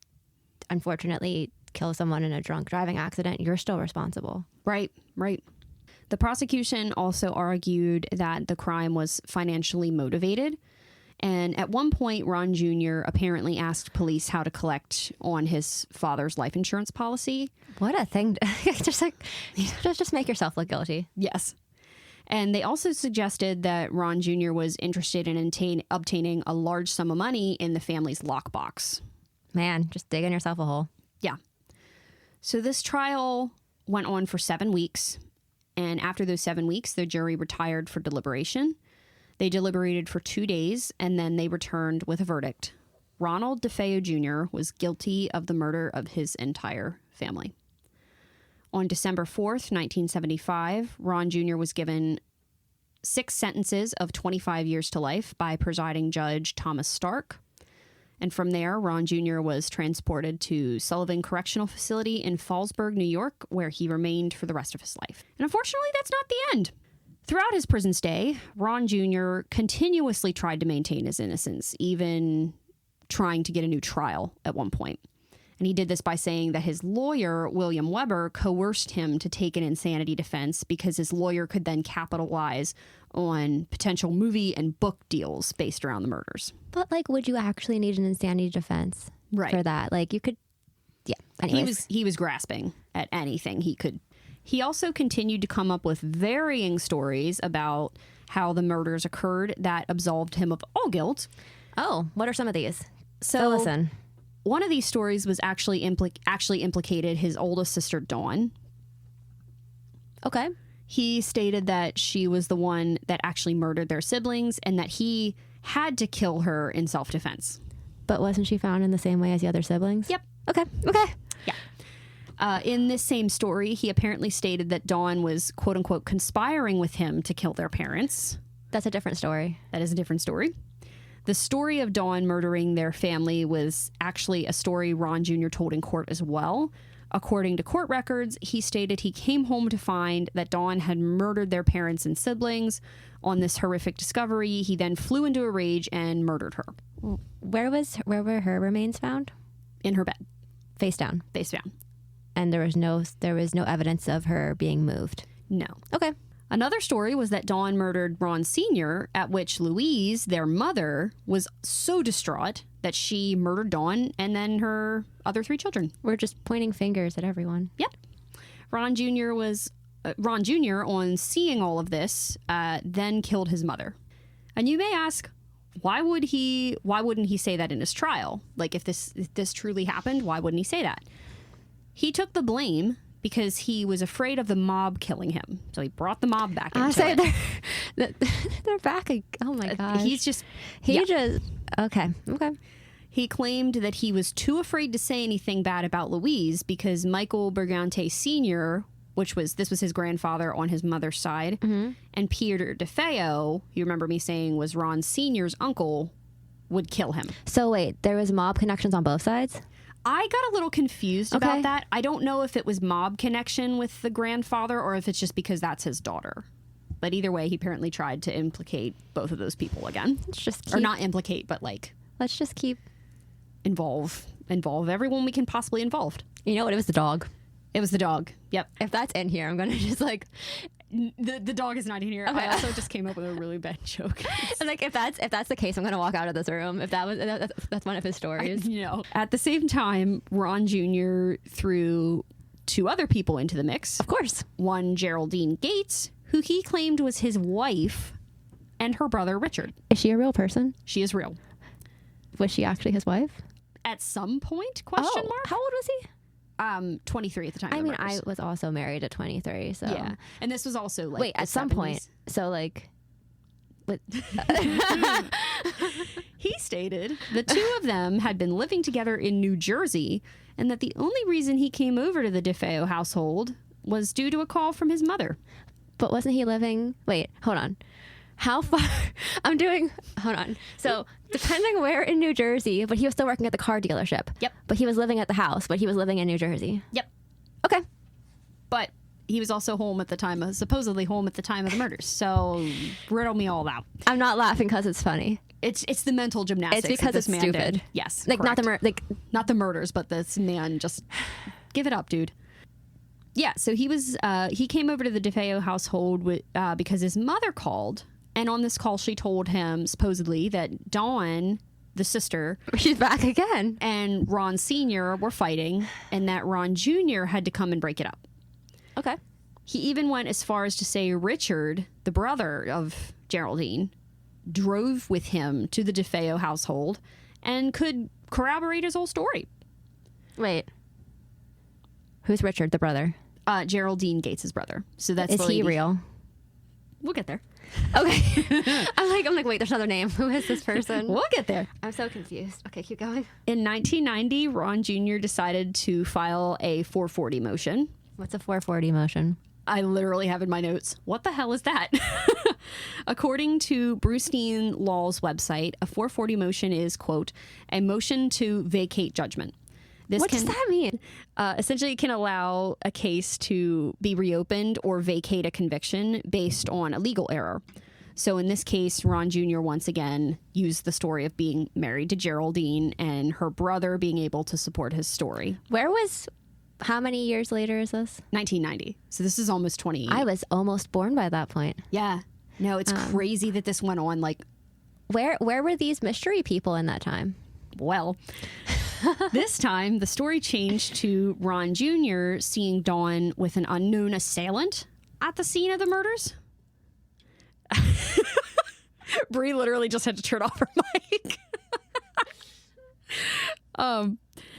unfortunately kill someone in a drunk driving accident, you're still responsible. Right. The prosecution also argued that the crime was financially motivated. And at one point, Ron Jr. apparently asked police how to collect on his father's life insurance policy. What a thing. Just make yourself look guilty. Yes. And they also suggested that Ron Jr. was interested in obtaining a large sum of money in the family's lockbox. Man, just digging yourself a hole. Yeah. So this trial went on for 7 weeks. And after those 7 weeks, the jury retired for deliberation. They deliberated for 2 days, and then they returned with a verdict. Ronald DeFeo Jr. was guilty of the murder of his entire family. On December 4th, 1975, Ron Jr. was given 6 sentences of 25 years to life by presiding judge Thomas Stark. And from there, Ron Jr. was transported to Sullivan Correctional Facility in Fallsburg, New York, where he remained for the rest of his life. And unfortunately, that's not the end. Throughout his prison stay, Ron Jr. continuously tried to maintain his innocence, even trying to get a new trial at one point. And he did this by saying that his lawyer, William Weber, coerced him to take an insanity defense because his lawyer could then capitalize on potential movie and book deals based around the murders. But, like, would you actually need an insanity defense for that? Like, you could, yeah. Anyways. He was grasping at anything he could. He also continued to come up with varying stories about how the murders occurred that absolved him of all guilt. Oh, what are some of these? So listen. One of these stories was actually implicated his oldest sister, Dawn. Okay. He stated that she was the one that actually murdered their siblings and that he had to kill her in self-defense. But wasn't she found in the same way as the other siblings? Yep. Okay. Yeah. In this same story, he apparently stated that Dawn was, quote-unquote, conspiring with him to kill their parents. That's a different story. That is a different story. The story of Dawn murdering their family was actually a story Ron Jr. told in court as well. According to court records, he stated he came home to find that Dawn had murdered their parents and siblings. On this horrific discovery, he then flew into a rage and murdered her. Where were her remains found? In her bed. Face down. Face down. And there was no evidence of her being moved. No. Okay. Another story was that Dawn murdered Ron Sr., at which Louise, their mother, was so distraught that she murdered Dawn and then her other 3 children. We're just pointing fingers at everyone. Yep. Ron Jr., on seeing all of this, then killed his mother. And you may ask, why wouldn't he say that in his trial? Like, if this truly happened, why wouldn't he say that? He took the blame because he was afraid of the mob killing him. So he brought the mob back into it. They're back. Oh my gosh. Okay. He claimed that he was too afraid to say anything bad about Louise because Michael Bergante Sr., this was his grandfather on his mother's side, and Peter DeFeo, you remember me saying was Ron Sr.'s uncle, would kill him. So wait, there was mob connections on both sides? I got a little confused about that. I don't know if it was mob connection with the grandfather or if it's just because that's his daughter. But either way, he apparently tried to implicate both of those people again. Or not implicate, but like... Let's just keep... Involve everyone we can possibly involve. You know what? It was the dog. It was the dog. Yep. If that's in here, I'm going to just like... The dog is not in here. Okay. I also just came up with a really bad joke. And like if that's the case, I'm gonna walk out of this room. If that's one of his stories. At the same time, Ron Jr. threw 2 other people into the mix. Of course. One, Geraldine Gates, who he claimed was his wife, and her brother Richard. Is she a real person? She is real. Was she actually his wife? At some point? Question mark. How old was he? 23 at the time. I mean, I was also married at 23, so yeah. And this was also like at some 70s. point. So like, he stated the 2 of them had been living together in New Jersey, and that the only reason he came over to the DeFeo household was due to a call from his mother. But wasn't he living? Wait, hold on. How far? Hold on. So, depending where in New Jersey, but he was still working at the car dealership. Yep. But he was living at the house, but he was living in New Jersey. Yep. Okay. But he was also supposedly home at the time of the murders. So, riddle me all out. I'm not laughing because it's funny. It's the mental gymnastics. It's because it's stupid. Did. Yes. Like, correct. Not the murders, but this man just give it up, dude. Yeah, so he came over to the DeFeo household because his mother called. And on this call, she told him, supposedly, that Dawn, the sister... She's back again. ...and Ron Sr. were fighting, and that Ron Jr. had to come and break it up. Okay. He even went as far as to say Richard, the brother of Geraldine, drove with him to the DeFeo household and could corroborate his whole story. Wait. Who's Richard, the brother? Geraldine Gates' brother. So that's Is he real? We'll get there. Okay. I'm like, wait, there's another name. Who is this person? We'll get there. I'm so confused. Okay, keep going. In 1990, Ron Jr. decided to file a 440 motion. What's a 440 motion? I literally have in my notes, what the hell is that? According to Brustein Law's website, a 440 motion is, quote, a motion to vacate judgment. What does that mean? Essentially, it can allow a case to be reopened or vacate a conviction based on a legal error. So in this case, Ron Jr. once again used the story of being married to Geraldine and her brother being able to support his story. How many years later is this? 1990. So this is almost 20 years. I was almost born by that point. Yeah. No, it's crazy that this went on. Like, where were these mystery people in that time? Well, this time the story changed to Ron Jr. seeing Dawn with an unknown assailant at the scene of the murders. Bree literally just had to turn off her mic.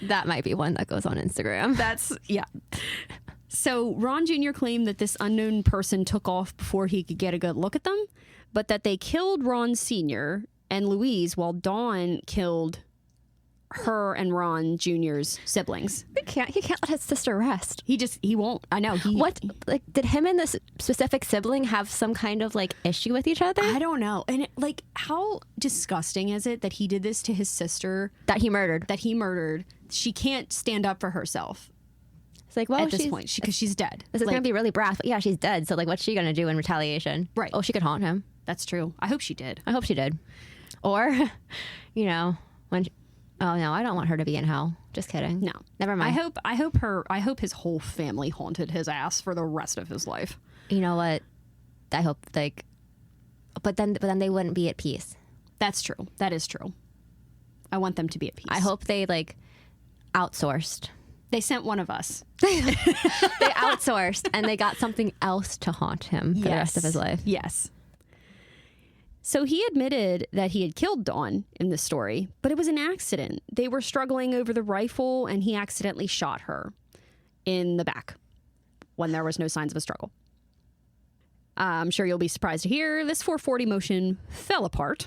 That might be one that goes on Instagram. Yeah. So Ron Jr. claimed that this unknown person took off before he could get a good look at them, but that they killed Ron Sr. and Louise while Dawn killed her and Ron Jr.'s siblings. He can't let his sister rest. He won't. I know. Did him and this specific sibling have some kind of like issue with each other? I don't know. And how disgusting is it that he did this to his sister? That he murdered. She can't stand up for herself. It's like, well, at this point, because she's dead. This is going to be really brass, but yeah, she's dead. So like, what's she going to do in retaliation? Right. Oh, she could haunt him. That's true. I hope she did. Or, oh no, I don't want her to be in hell. Just kidding. No, never mind. I hope his whole family haunted his ass for the rest of his life. You know what? I hope but then they wouldn't be at peace. That's true. That is true. I want them to be at peace. I hope they outsourced. They sent one of us. They outsourced and they got something else to haunt him for the rest of his life. Yes. So he admitted that he had killed Dawn in this story, but it was an accident. They were struggling over the rifle and he accidentally shot her in the back when there was no signs of a struggle. I'm sure you'll be surprised to hear this 440 motion fell apart.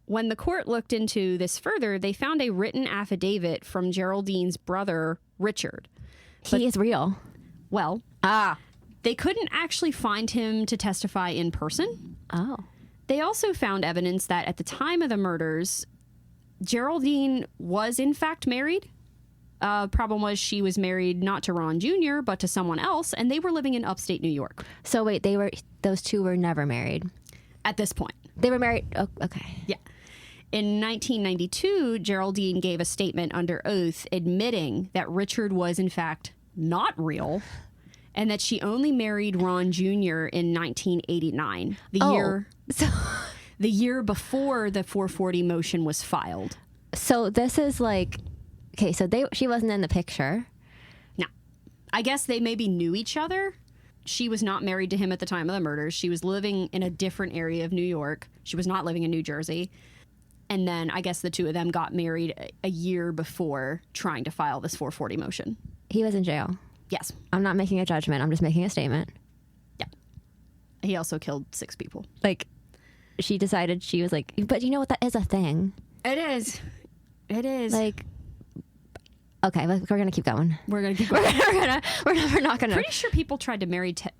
When the court looked into this further, they found a written affidavit from Geraldine's brother, Richard. He is real. Well, they couldn't actually find him to testify in person. Oh. They also found evidence that at the time of the murders, Geraldine was in fact married. Problem was she was married not to Ron Jr., but to someone else, and they were living in upstate New York. So wait, those two were never married? At this point. They were married? Oh, okay. Yeah. In 1992, Geraldine gave a statement under oath admitting that Richard was in fact not real and that she only married Ron Jr. in 1989, the year before the 440 motion was filed. So this is okay, so she wasn't in the picture. No. I guess they maybe knew each other. She was not married to him at the time of the murders. She was living in a different area of New York. She was not living in New Jersey. And then I guess the two of them got married a year before trying to file this 440 motion. He was in jail. Yes. I'm not making a judgment. I'm just making a statement. Yeah. He also killed 6 people. She decided she was but you know what? That is a thing. It is. It is. Okay, we're going to keep going. We're going to keep going. We're not going to. Pretty sure people tried to marry Ted.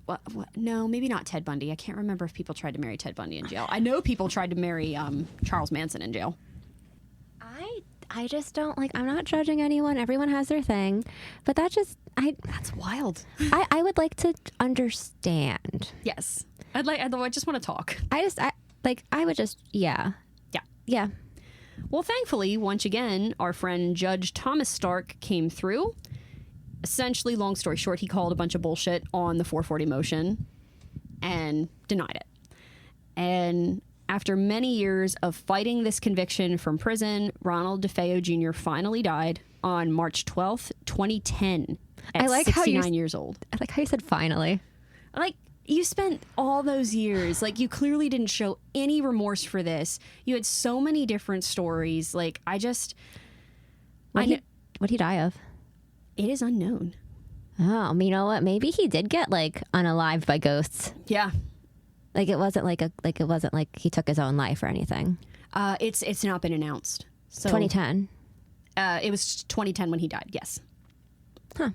No, maybe not Ted Bundy. I can't remember if people tried to marry Ted Bundy in jail. I know people tried to marry Charles Manson in jail. I just don't I'm not judging anyone. Everyone has their thing. But that's wild. I would like to understand. Yes. I just want to talk. I would just, yeah. Yeah. Yeah. Well, thankfully, once again, our friend Judge Thomas Stark came through. Essentially, long story short, he called a bunch of bullshit on the 440 motion and denied it. And after many years of fighting this conviction from prison, Ronald DeFeo Jr. finally died on March 12th, 2010 at 69 years old. I like how you said finally. Like, you spent all those years, like, you clearly didn't show any remorse for this. You had so many different stories. Like, What'd he die of? it is unknown. Oh, you know what? Maybe he did get like unalived by ghosts. Yeah. Like it wasn't like he took his own life or anything. It's not been announced. So 2010. It was 2010 when he died. Yes. Huh.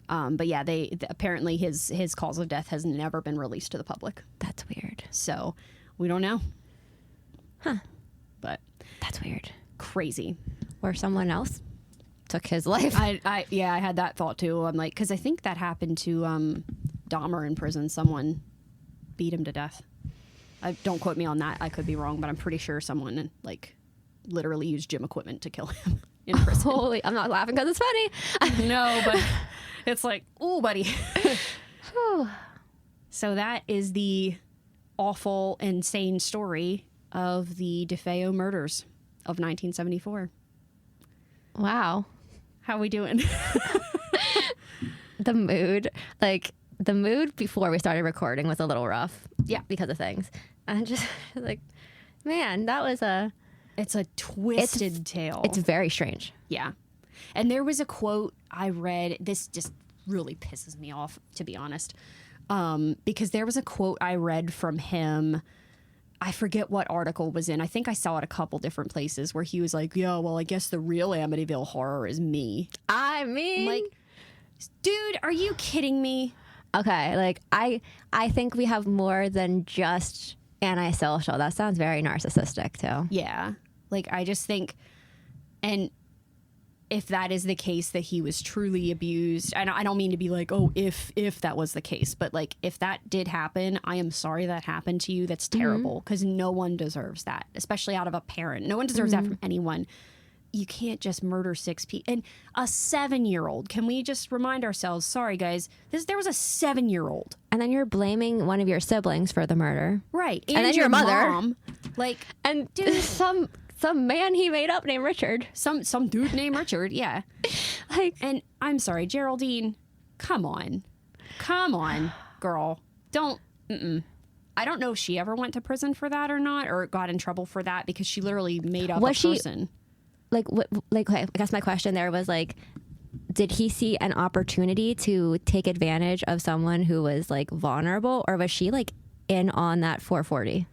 But yeah, apparently his cause of death has never been released to the public. That's weird. So we don't know. Huh. But that's weird. Crazy. Or someone else took his life. I had that thought too. I'm like, because I think that happened to Dahmer in prison. Someone beat him to death. Don't quote me on that. I could be wrong, but I'm pretty sure someone like literally used gym equipment to kill him in prison. Holy, I'm not laughing because it's funny. No, but it's like, ooh, buddy. So that is the awful, insane story of the DeFeo murders of 1974. Wow. How we doing? The mood before we started recording was a little rough. Yeah. Because of things. And just like, man, It's a twisted tale. It's very strange. Yeah. And there was a quote I read. This just really pisses me off, to be honest. Because there was a quote I read from him. I forget what article it was in. I think I saw it a couple different places where he was like, yeah, well, I guess the real Amityville horror is me. I mean, like, dude, are you kidding me? Okay, like I think we have more than just antisocial. That sounds very narcissistic too. Yeah. Like, I just think, and if that is the case, that he was truly abused, I don't mean to be like, oh, if that was the case, but like, if that did happen, I am sorry that happened to you. That's terrible, because no one deserves that, especially out of a parent. No one deserves that from anyone. You can't just murder 6 people. And a 7-year-old, can we just remind ourselves, sorry guys, there was a 7-year-old. And then you're blaming one of your siblings for the murder. Right. And then your mother. Mom, like, and dude, some man he made up named Richard. Some dude named Richard, yeah. Like, and I'm sorry, Geraldine, come on, girl, don't. I don't know if she ever went to prison for that or not, or got in trouble for that, because she literally made up a person. I guess my question there was like, did he see an opportunity to take advantage of someone who was like vulnerable, or was she like in on that 440?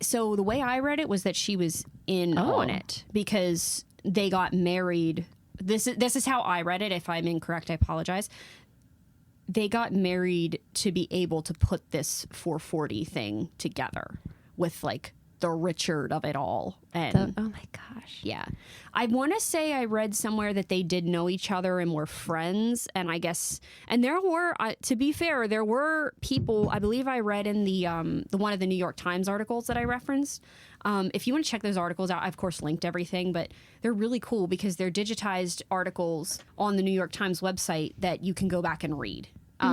So the way I read it was that she was in on it, because they got married. This is how I read it. If I'm incorrect, I apologize. They got married to be able to put this 440 thing together with like the Richard of it all. And oh my gosh. Yeah. I want to say I read somewhere that they did know each other and were friends. And I guess, and there were, to be fair, there were people, I believe I read in the one of the New York Times articles that I referenced. If you want to check those articles out, I of course linked everything, but they're really cool because they're digitized articles on the New York Times website that you can go back and read.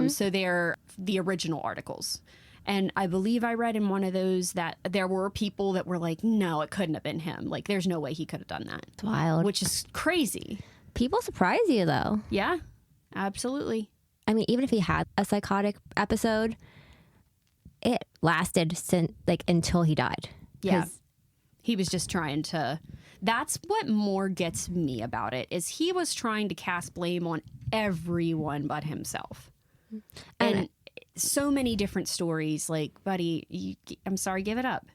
So they're the original articles. And I believe I read in one of those that there were people that were like, no, it couldn't have been him. Like, there's no way he could have done that. It's wild. Which is crazy. People surprise you, though. Yeah, absolutely. I mean, even if he had a psychotic episode, it lasted until he died. Yeah. He was just trying to... That's what more gets me about it, is he was trying to cast blame on everyone but himself. And so many different stories, like, buddy, I'm sorry, give it up.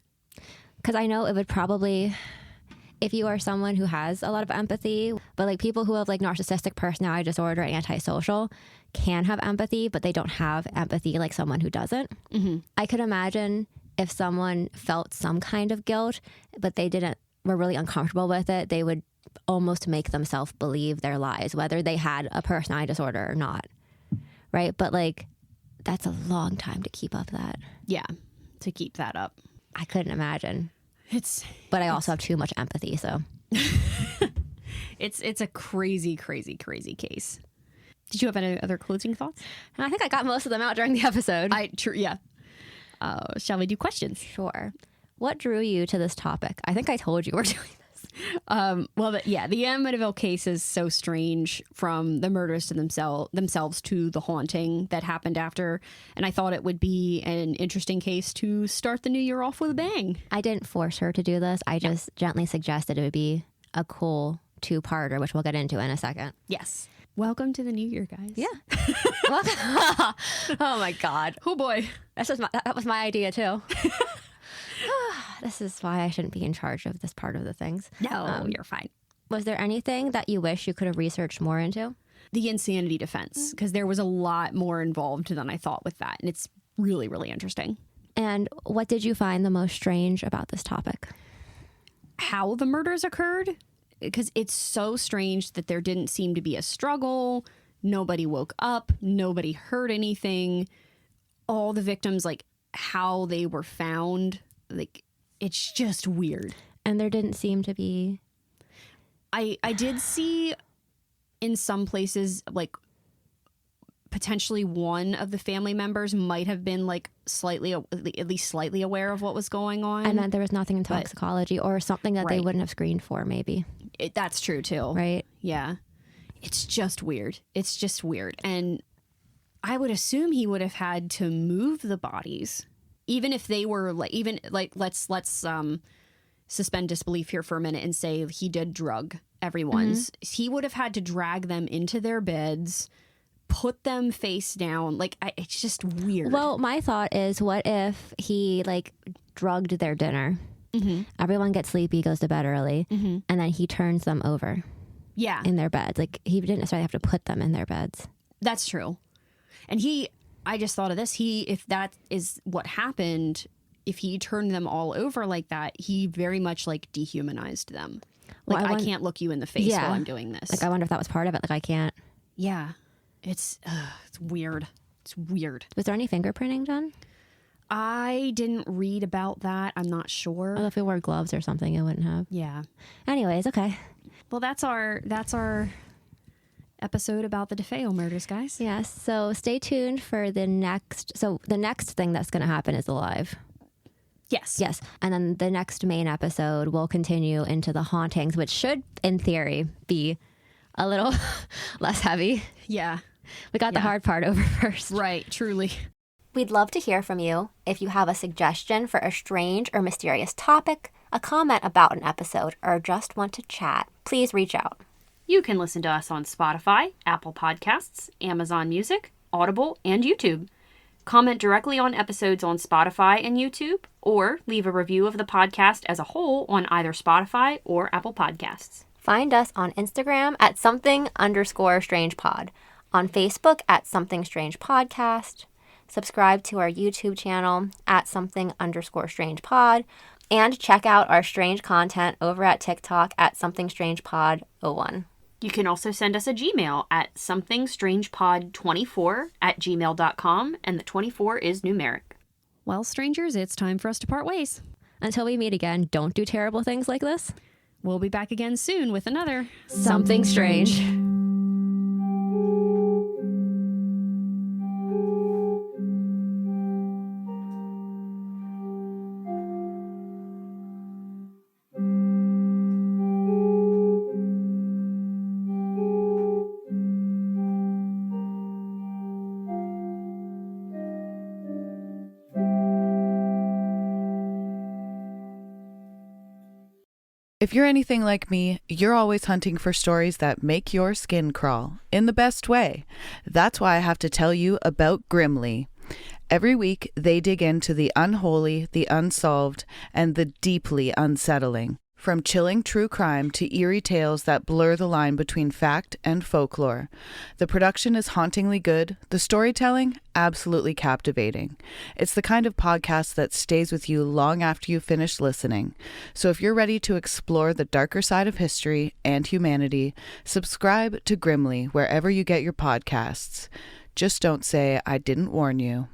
Because I know it would probably, if you are someone who has a lot of empathy, but like people who have like narcissistic personality disorder and antisocial can have empathy, but they don't have empathy like someone who doesn't. Mm-hmm. I could imagine if someone felt some kind of guilt, but they were really uncomfortable with it, they would almost make themselves believe their lies, whether they had a personality disorder or not. Right? But like, that's a long time to keep up that. Yeah, to keep that up. I couldn't imagine. But I also have too much empathy, so. It's a crazy, crazy, crazy case. Did you have any other closing thoughts? I think I got most of them out during the episode. Yeah. Shall we do questions? Sure. What drew you to this topic? I think I told you we're doing this. The Amityville case is so strange, from the murders to themselves to the haunting that happened after. And I thought it would be an interesting case to start the new year off with a bang. I didn't force her to do this. I just gently suggested it would be a cool two-parter, which we'll get into in a second. Yes. Welcome to the new year, guys. Yeah. Oh my God. Oh boy. That was my idea too. This is why I shouldn't be in charge of this part of the things. No, you're fine. Was there anything that you wish you could have researched more into? The insanity defense, because there was a lot more involved than I thought with that. And it's really, really interesting. And what did you find the most strange about this topic? How the murders occurred, because it's so strange that there didn't seem to be a struggle. Nobody woke up. Nobody heard anything. All the victims, like how they were found, like it's just weird. And there didn't seem to be... I did see in some places, like potentially one of the family members might have been like at least slightly aware of what was going on. And then there was nothing in toxicology or something that they wouldn't have screened for, maybe. That's true too. Right? Yeah. It's just weird. And I would assume he would have had to move the bodies, even if they were let's suspend disbelief here for a minute and say he did drug everyone's. Mm-hmm. He would have had to drag them into their beds, put them face down. It's just weird. Well, my thought is, what if he drugged their dinner? Mm-hmm. Everyone gets sleepy, goes to bed early, and then he turns them over. Yeah. In their beds. He didn't necessarily have to put them in their beds. That's true. And I just thought of this. If that is what happened, if he turned them all over like that, he very much dehumanized them. I can't look you in the face while I'm doing this. I wonder if that was part of it. I can't. Yeah. It's weird. It's weird. Was there any fingerprinting done? I didn't read about that. I'm not sure. Well, if it wore gloves or something, it wouldn't have. Yeah. Anyways, okay. Well, that's our episode about the DeFeo murders, guys. Yes. So stay tuned for the next. So the next thing that's going to happen is alive. Yes. Yes. And then the next main episode will continue into the hauntings, which should, in theory, be a little less heavy. Yeah. We got the hard part over first. Right. Truly. We'd love to hear from you. If you have a suggestion for a strange or mysterious topic, a comment about an episode, or just want to chat, please reach out. You can listen to us on Spotify, Apple Podcasts, Amazon Music, Audible, and YouTube. Comment directly on episodes on Spotify and YouTube, or leave a review of the podcast as a whole on either Spotify or Apple Podcasts. Find us on Instagram at something_strangepod, on Facebook at Something Strange Podcast. Subscribe to our YouTube channel at something_strangepod, and check out our strange content over at TikTok at somethingstrangepod01. You can also send us a Gmail at somethingstrangepod24@gmail.com, and the 24 is numeric. Well, strangers, it's time for us to part ways. Until we meet again, don't do terrible things like this. We'll be back again soon with another Something Strange. If you're anything like me, you're always hunting for stories that make your skin crawl in the best way. That's why I have to tell you about Grimly. Every week, they dig into the unholy, the unsolved, and the deeply unsettling. From chilling true crime to eerie tales that blur the line between fact and folklore. The production is hauntingly good, the storytelling absolutely captivating. It's the kind of podcast that stays with you long after you finish listening. So if you're ready to explore the darker side of history and humanity, subscribe to Grimly wherever you get your podcasts. Just don't say I didn't warn you.